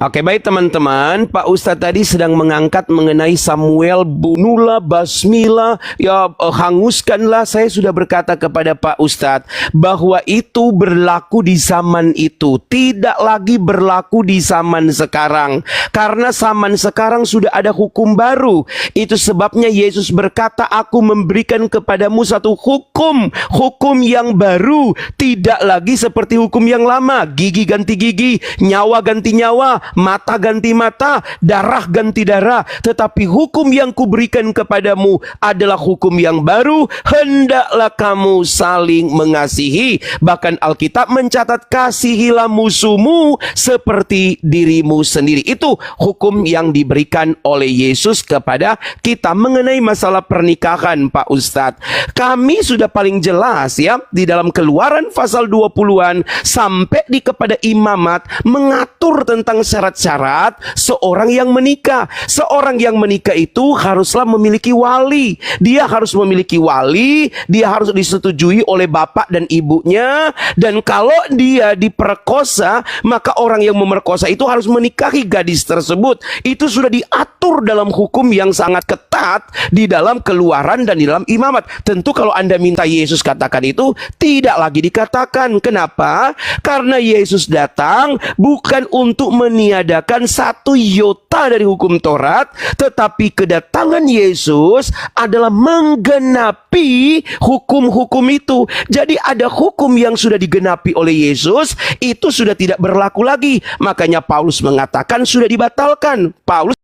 Oke, baik teman-teman, Pak Ustadz tadi sedang mengangkat mengenai Samuel, bunuhlah, basmilah, ya hanguskanlah. Saya sudah berkata kepada Pak Ustadz bahwa itu berlaku di zaman itu, tidak lagi berlaku di zaman sekarang. Karena zaman sekarang sudah ada hukum baru. Itu sebabnya Yesus berkata, aku memberikan kepadamu satu hukum yang baru, tidak lagi seperti hukum yang lama. Gigi ganti gigi, nyawa ganti nyawa, mata ganti mata, darah ganti darah. Tetapi hukum yang kuberikan kepadamu adalah hukum yang baru, hendaklah kamu saling mengasihi. Bahkan Alkitab mencatat, kasihilah musuhmu seperti dirimu sendiri. Itu hukum yang diberikan oleh Yesus kepada kita mengenai masalah pernikahan Pak Ustadz. Kami sudah paling jelas ya di dalam Keluaran pasal 20-an sampai di kepada imamat mengatur tentang syarat syarat-syarat seorang yang menikah. Seorang yang menikah itu haruslah memiliki wali. Dia harus memiliki wali, dia harus disetujui oleh bapak dan ibunya. Dan kalau dia diperkosa, maka orang yang memerkosa itu harus menikahi gadis tersebut. Itu sudah diatur dalam hukum yang sangat ketat di dalam Keluaran dan di dalam Imamat. Tentu kalau Anda minta Yesus katakan itu, tidak lagi dikatakan. Kenapa? Karena Yesus datang bukan untuk meniadakan satu iota dari hukum Taurat, tetapi kedatangan Yesus adalah menggenapi hukum-hukum itu. Jadi ada hukum yang sudah digenapi oleh Yesus, itu sudah tidak berlaku lagi. Makanya Paulus mengatakan sudah dibatalkan. Paulus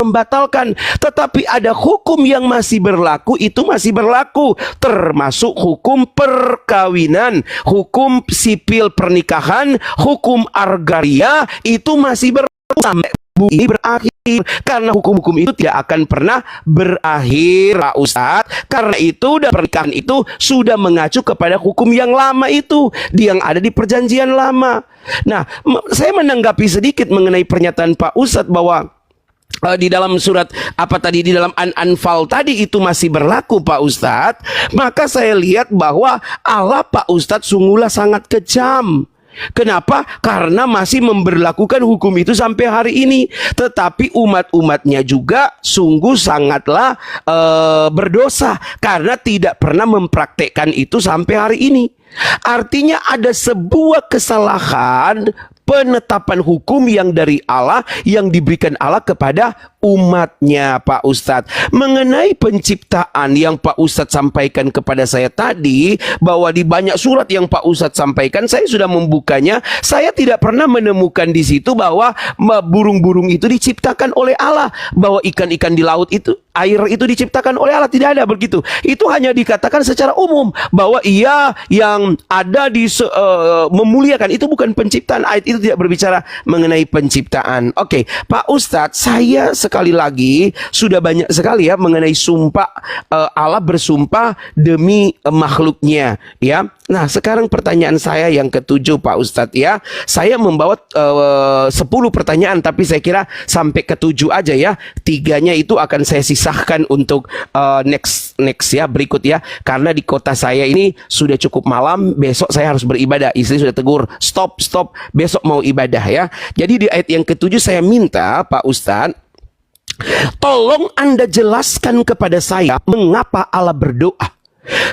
membatalkan, tetapi ada hukum yang masih berlaku, itu masih berlaku, termasuk hukum perkawinan, hukum sipil pernikahan, hukum argaria, itu masih berlaku sampai ini berakhir. Karena hukum-hukum itu tidak akan pernah berakhir, Pak Ustadz. Karena itu dan pernikahan itu sudah mengacu kepada hukum yang lama itu, yang ada di perjanjian lama. Nah, saya menanggapi sedikit mengenai pernyataan Pak Ustadz bahwa di dalam surat apa tadi, di dalam An-Anfal tadi itu masih berlaku, Pak Ustadz. Maka saya lihat bahwa Allah, Pak Ustadz, sungguhlah sangat kejam. Kenapa? Karena masih memberlakukan hukum itu sampai hari ini. Tetapi umat-umatnya juga sungguh sangatlah berdosa karena tidak pernah mempraktekkan itu sampai hari ini. Artinya ada sebuah kesalahan penetapan hukum yang dari Allah, yang diberikan Allah kepada umatnya, Pak Ustadz. Mengenai penciptaan yang Pak Ustadz sampaikan kepada saya tadi, bahwa di banyak surat yang Pak Ustadz sampaikan, saya sudah membukanya, saya tidak pernah menemukan di situ bahwa burung-burung itu diciptakan oleh Allah, bahwa ikan-ikan di laut itu, air itu diciptakan oleh Allah. Tidak ada begitu. Itu hanya dikatakan secara umum bahwa ia yang ada di memuliakan, itu bukan penciptaan. Ayat itu tidak berbicara mengenai penciptaan. Oke, Pak Ustadz, saya sekali lagi sudah banyak sekali ya mengenai sumpah, Allah bersumpah demi makhluknya, ya. Nah, sekarang pertanyaan saya yang ketujuh, Pak Ustadz, ya. Saya membawa 10 pertanyaan, tapi saya kira sampai ketujuh aja ya. 3-nya itu akan saya sisahkan untuk next ya, berikut ya. Karena di kota saya ini sudah cukup malam, besok saya harus beribadah. Istri sudah tegur, stop, besok mau ibadah ya. Jadi di ayat yang ketujuh saya minta, Pak Ustadz, tolong Anda jelaskan kepada saya mengapa Allah berdoa.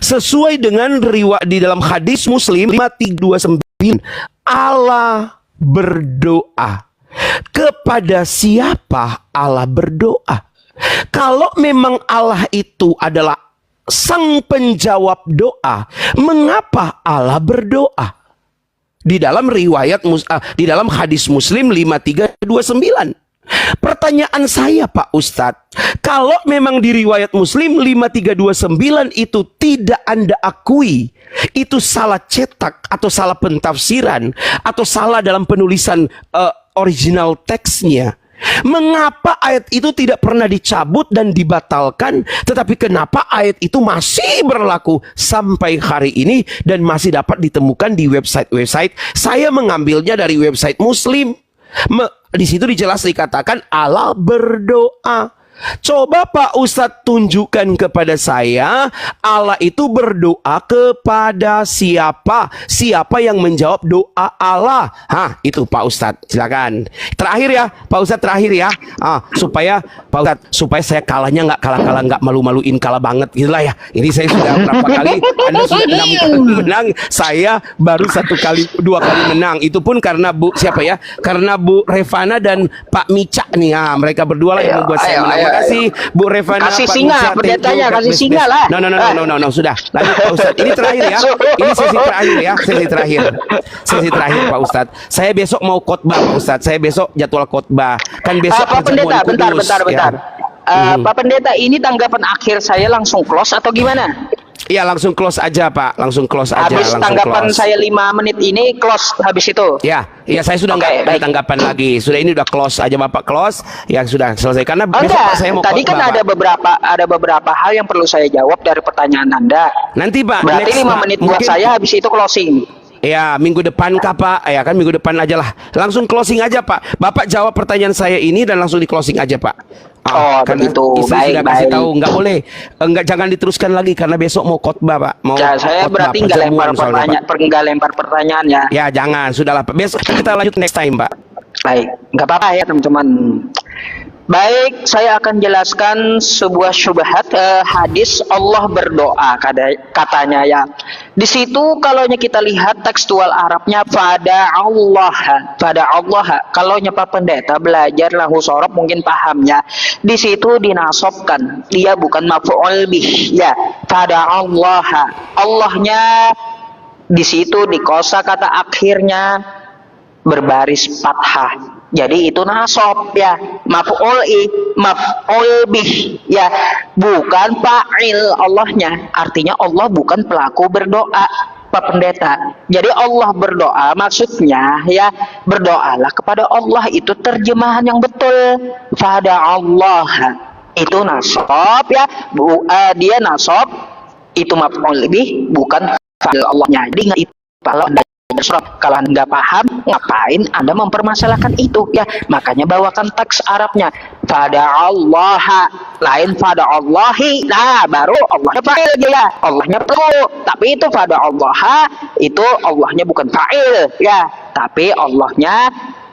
Sesuai dengan riwayat di dalam hadis Muslim 5329, Allah berdoa. Kepada siapa Allah berdoa? Kalau memang Allah itu adalah sang penjawab doa, mengapa Allah berdoa? Di dalam riwayat di dalam hadis Muslim 5329. Pertanyaan saya, Pak Ustadz, kalau memang di riwayat Muslim 5329 itu tidak Anda akui, itu salah cetak atau salah pentafsiran atau salah dalam penulisan original teksnya, mengapa ayat itu tidak pernah dicabut dan dibatalkan, tetapi kenapa ayat itu masih berlaku sampai hari ini dan masih dapat ditemukan di website-website? Saya mengambilnya dari website Muslim. Di situ dikatakan Allah berdoa. Coba Pak Ustadz tunjukkan kepada saya Allah itu berdoa kepada siapa? Siapa yang menjawab doa Allah? Itu Pak Ustadz, silakan. Terakhir ya Pak Ustadz, terakhir ya. Supaya Pak Ustadz, supaya saya kalahnya nggak kalah-kalah, nggak malu-maluin, kalah banget gitulah ya. Ini saya sudah berapa kali, Anda sudah 6 kali menang, saya baru 2 kali menang. Itu pun karena siapa ya? Karena Bu Revana dan Pak Mica nih. Mereka berdua lah yang membuat saya menang. Kasih Bu Revana, kasih Pak singa, Musa, pendetanya kasih singa lah. No, sudah. Lanjut Pak Ustadz. Ini terakhir ya. Ini sesi terakhir ya. Sesi terakhir Pak Ustadz. Saya besok mau khotbah Pak Ustadz. Saya besok jadwal khotbah. Kan besok Pak Pendeta, bentar. Ya. Pak Pendeta, ini tanggapan akhir saya langsung close atau gimana? Iya, langsung close aja Pak. Langsung close aja. Habis langsung tanggapan close. saya 5 menit ini close habis itu. Ya, saya sudah nggak ada tanggapan lagi. Sudah, ini udah close aja Bapak, close. Ya sudah selesai karena besok enggak, saya mau tadi khotbah, kan ada beberapa hal yang perlu saya jawab dari pertanyaan Anda. Nanti Pak. Berarti 5 menit buat saya, habis itu closing. Ya, minggu depan kah Pak? Ya kan minggu depan aja lah. Langsung closing aja Pak. Bapak jawab pertanyaan saya ini dan langsung di closing aja Pak. Oh, karena begitu. istri Baik, sudah kasih baik. tahu nggak boleh, jangan diteruskan lagi karena besok mau khotbah Pak. Mau Ya, saya khotbah berarti nggak lempar perjamuan soalnya, pertanyaan, Pak. nggak lempar pertanyaan ya. Ya jangan, sudahlah Pak. Besok kita lanjut next time Pak. Baik, nggak apa-apa ya teman-teman. Baik, saya akan jelaskan sebuah syubhat hadis Allah berdoa katanya ya. Di situ kalau kita lihat tekstual Arabnya pada Allah. Kalau Pak Pendeta belajar lahu sorob mungkin pahamnya. Di situ dinasobkan, dia bukan maf'ul bih ya. Pada Allah, Allahnya di situ di kosa kata akhirnya berbaris fathah. Jadi itu nasob ya, maf'ul bih ya, bukan fa'il Allahnya. Artinya Allah bukan pelaku berdoa, Pak Pendeta. Jadi Allah berdoa maksudnya ya, berdoalah kepada Allah, itu terjemahan yang betul. Pada Allah itu nasob ya, dia nasob itu maf'ul bih bukan fa'il Allahnya. Jadi ingat itu kalau Anda nggak paham, ngapain Anda mempermasalahkan itu ya? Makanya bawakan teks Arabnya. Pada Allah, lain pada Allahi. Nah, baru Allahnya fa'il ya. Allahnya perlu. Tapi itu pada Allah, itu Allahnya bukan fa'il ya. Tapi Allahnya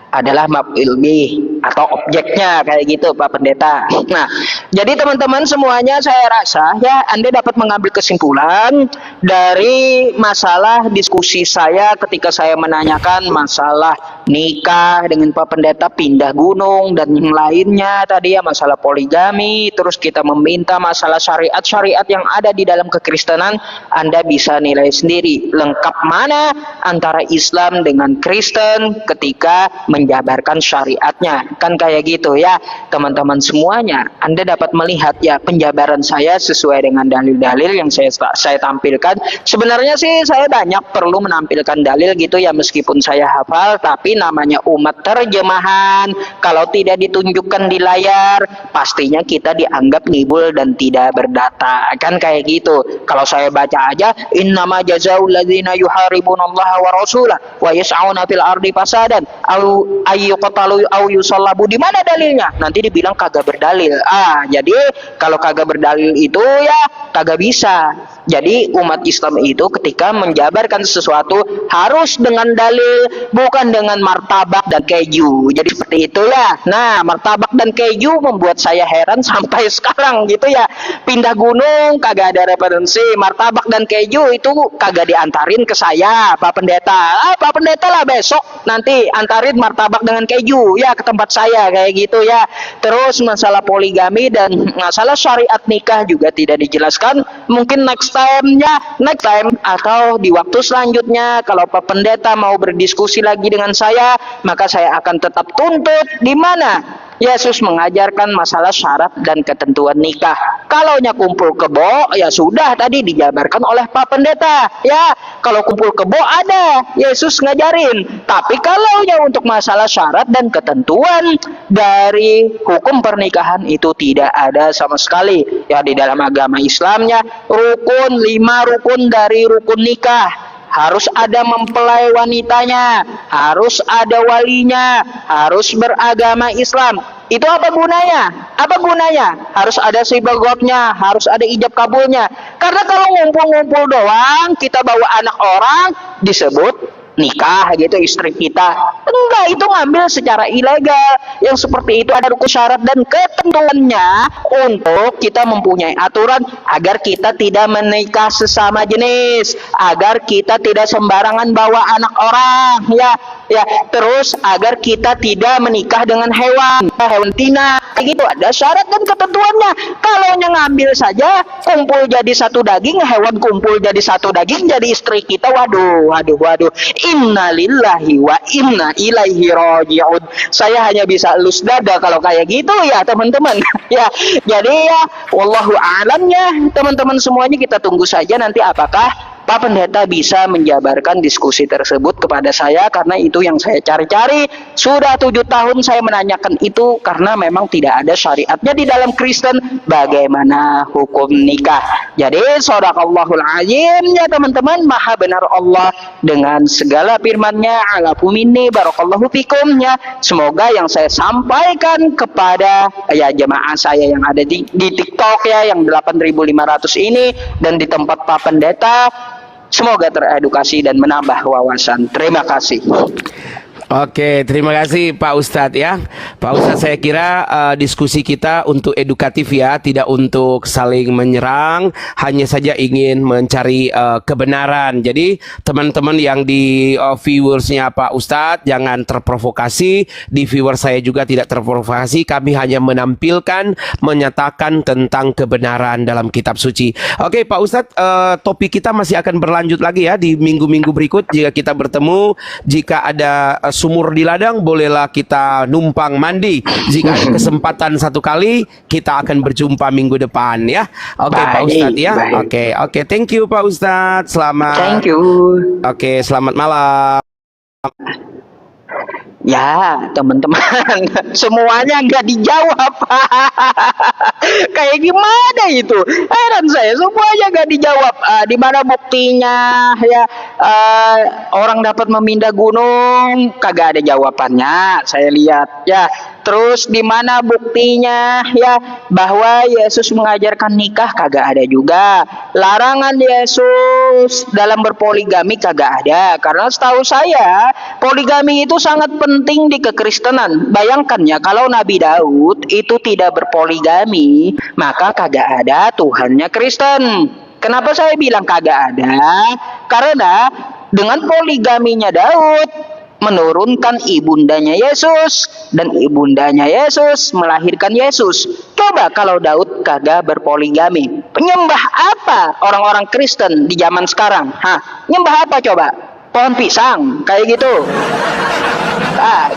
adalah maf'ul bih atau objeknya kayak gitu Pak Pendeta. Nah, jadi teman-teman semuanya saya rasa ya Anda dapat mengambil kesimpulan dari masalah diskusi saya ketika saya menanyakan masalah nikah dengan Pak Pendeta, pindah gunung dan yang lainnya tadi ya, masalah poligami, terus kita meminta masalah syariat-syariat yang ada di dalam kekristenan. Anda bisa nilai sendiri lengkap mana antara Islam dengan Kristen ketika menjabarkan syariatnya, kan kayak gitu ya teman-teman semuanya. Anda dapat melihat ya penjabaran saya sesuai dengan dalil-dalil yang saya tampilkan. Sebenarnya sih saya banyak perlu menampilkan dalil gitu ya, meskipun saya hafal, tapi namanya umat terjemahan, kalau tidak ditunjukkan di layar pastinya kita dianggap ngibul dan tidak berdata, kan kayak gitu. Kalau saya baca aja, innama jazaul ladzina yuharibunallaha wa rasulah wa yas'auna fil ardi fasadan ayyuqtalu aw yusallabu, di mana dalilnya? Nanti dibilang kagak berdalil. Jadi kalau kagak berdalil itu ya kagak bisa. Jadi umat Islam itu ketika menjabarkan sesuatu harus dengan dalil, bukan dengan martabak dan keju. Jadi seperti itu ya. Nah, martabak dan keju membuat saya heran sampai sekarang gitu ya. Pindah gunung kagak ada referensi, martabak dan keju itu kagak diantarin ke saya, Pak Pendeta. Pak Pendeta lah besok nanti antarin martabak dengan keju ya ke tempat saya kayak gitu ya. Terus masalah poligami dan masalah syariat nikah juga tidak dijelaskan. Mungkin next time atau di waktu selanjutnya kalau Pak Pendeta mau berdiskusi lagi dengan saya, maka saya akan tetap tuntut di mana Yesus mengajarkan masalah syarat dan ketentuan nikah. Kalaunya kumpul kebo, ya sudah tadi dijabarkan oleh Pak Pendeta. Ya, kalau kumpul kebo ada, Yesus ngajarin. Tapi kalaunya untuk masalah syarat dan ketentuan dari hukum pernikahan itu tidak ada sama sekali. Ya, di dalam agama Islamnya, rukun 5 rukun dari rukun nikah. Harus ada mempelai wanitanya, harus ada walinya, harus beragama Islam. Itu apa gunanya? Apa gunanya? Harus ada sibagotnya, harus ada ijab kabulnya. Karena kalau ngumpul-ngumpul doang, kita bawa anak orang, disebut nikah gitu istri kita. Enggak, itu ngambil secara ilegal. Yang seperti itu ada rukun syarat dan ketentuannya untuk kita mempunyai aturan agar kita tidak menikah sesama jenis, agar kita tidak sembarangan bawa anak orang ya, terus agar kita tidak menikah dengan hewan tina, kayak gitu. Ada syarat dan ketentuannya. Kalau ngambil saja kumpul jadi satu daging, hewan kumpul jadi satu daging, jadi istri kita, waduh. Inna lillahi wa inna ilaihi raji'un. Saya hanya bisa elus dada kalau kayak gitu ya teman-teman. Ya, jadi ya wallahu a'lam ya teman-teman semuanya, kita tunggu saja nanti apakah Pak Pendeta bisa menjabarkan diskusi tersebut kepada saya karena itu yang saya cari-cari. Sudah 7 tahun saya menanyakan itu karena memang tidak ada syariatnya di dalam Kristen bagaimana hukum nikah. Jadi sadaqallahul azim ya teman-teman, maha benar Allah dengan segala firman-Nya. Alafu minni barakallahu fikum ya. Semoga yang saya sampaikan kepada ya jemaah saya yang ada di TikTok ya yang 8.500 ini dan di tempat Pak Pendeta, semoga teredukasi dan menambah wawasan. Terima kasih. Oke, terima kasih Pak Ustadz ya. Pak Ustadz, saya kira diskusi kita untuk edukatif ya, tidak untuk saling menyerang, hanya saja ingin mencari kebenaran. Jadi teman-teman yang di viewersnya Pak Ustadz jangan terprovokasi, di viewer saya juga tidak terprovokasi. Kami hanya menampilkan, menyatakan tentang kebenaran dalam kitab suci. Oke Pak Ustadz, topik kita masih akan berlanjut lagi ya di minggu-minggu berikut. Jika kita bertemu, jika ada sumur di ladang, bolehlah kita numpang mandi. Jika ada kesempatan satu kali, kita akan berjumpa minggu depan ya. Oke Pak Ustadz ya. Oke, thank you Pak Ustadz. Selamat. Thank you. Oke, selamat malam. Ya teman-teman, semuanya nggak dijawab. Kayak gimana itu? Heran saya, semuanya nggak dijawab. Di mana buktinya ya orang dapat memindah gunung? Kagak ada jawabannya. Saya lihat ya. Terus di mana buktinya ya bahwa Yesus mengajarkan nikah? Kagak ada juga. Larangan Yesus dalam berpoligami kagak ada. Karena setahu saya poligami itu sangat penting di kekristenan. Bayangkan ya, kalau Nabi Daud itu tidak berpoligami, maka kagak ada Tuhannya Kristen. Kenapa saya bilang kagak ada? Karena dengan poligaminya Daud menurunkan ibundanya Yesus, dan ibundanya Yesus melahirkan Yesus. Coba kalau Daud kagak berpoligami, penyembah apa orang-orang Kristen di zaman sekarang? Nyembah apa coba? Pohon pisang kayak gitu.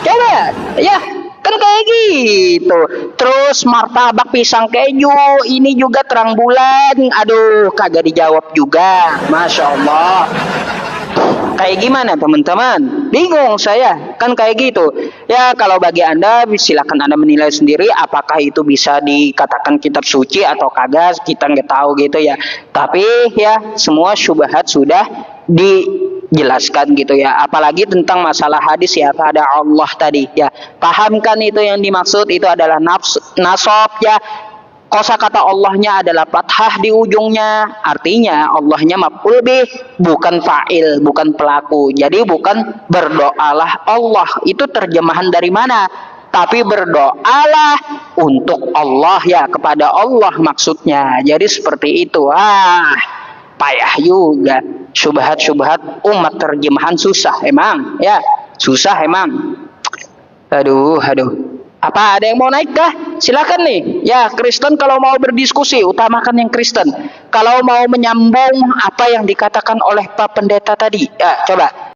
Coba ya, kan kayak gitu. Terus martabak pisang keju, ini juga terang bulan. Aduh, kagak dijawab juga. Masya Allah. Kayak gimana teman-teman? Bingung saya, kan kayak gitu. Ya kalau bagi Anda, silakan Anda menilai sendiri apakah itu bisa dikatakan kitab suci atau kagak, kita nggak tahu gitu ya. Tapi ya semua syubhat sudah dijelaskan gitu ya. Apalagi tentang masalah hadis ya, pada Allah tadi ya. Pahamkan itu yang dimaksud itu adalah nasab ya. Kosakata Allahnya adalah fathah di ujungnya, artinya Allahnya maf'ul bih, bukan fa'il, bukan pelaku. Jadi bukan berdoalah Allah, itu terjemahan dari mana? Tapi berdoalah untuk Allah ya, kepada Allah maksudnya. Jadi seperti itu. Payah juga. Syubhat-syubhat umat terjemahan susah emang ya, susah emang. Aduh. Apa ada yang mau naik kah? Silakan nih. Ya, Kristen kalau mau berdiskusi, utamakan yang Kristen. Kalau mau menyambung apa yang dikatakan oleh Pak Pendeta tadi, ya coba.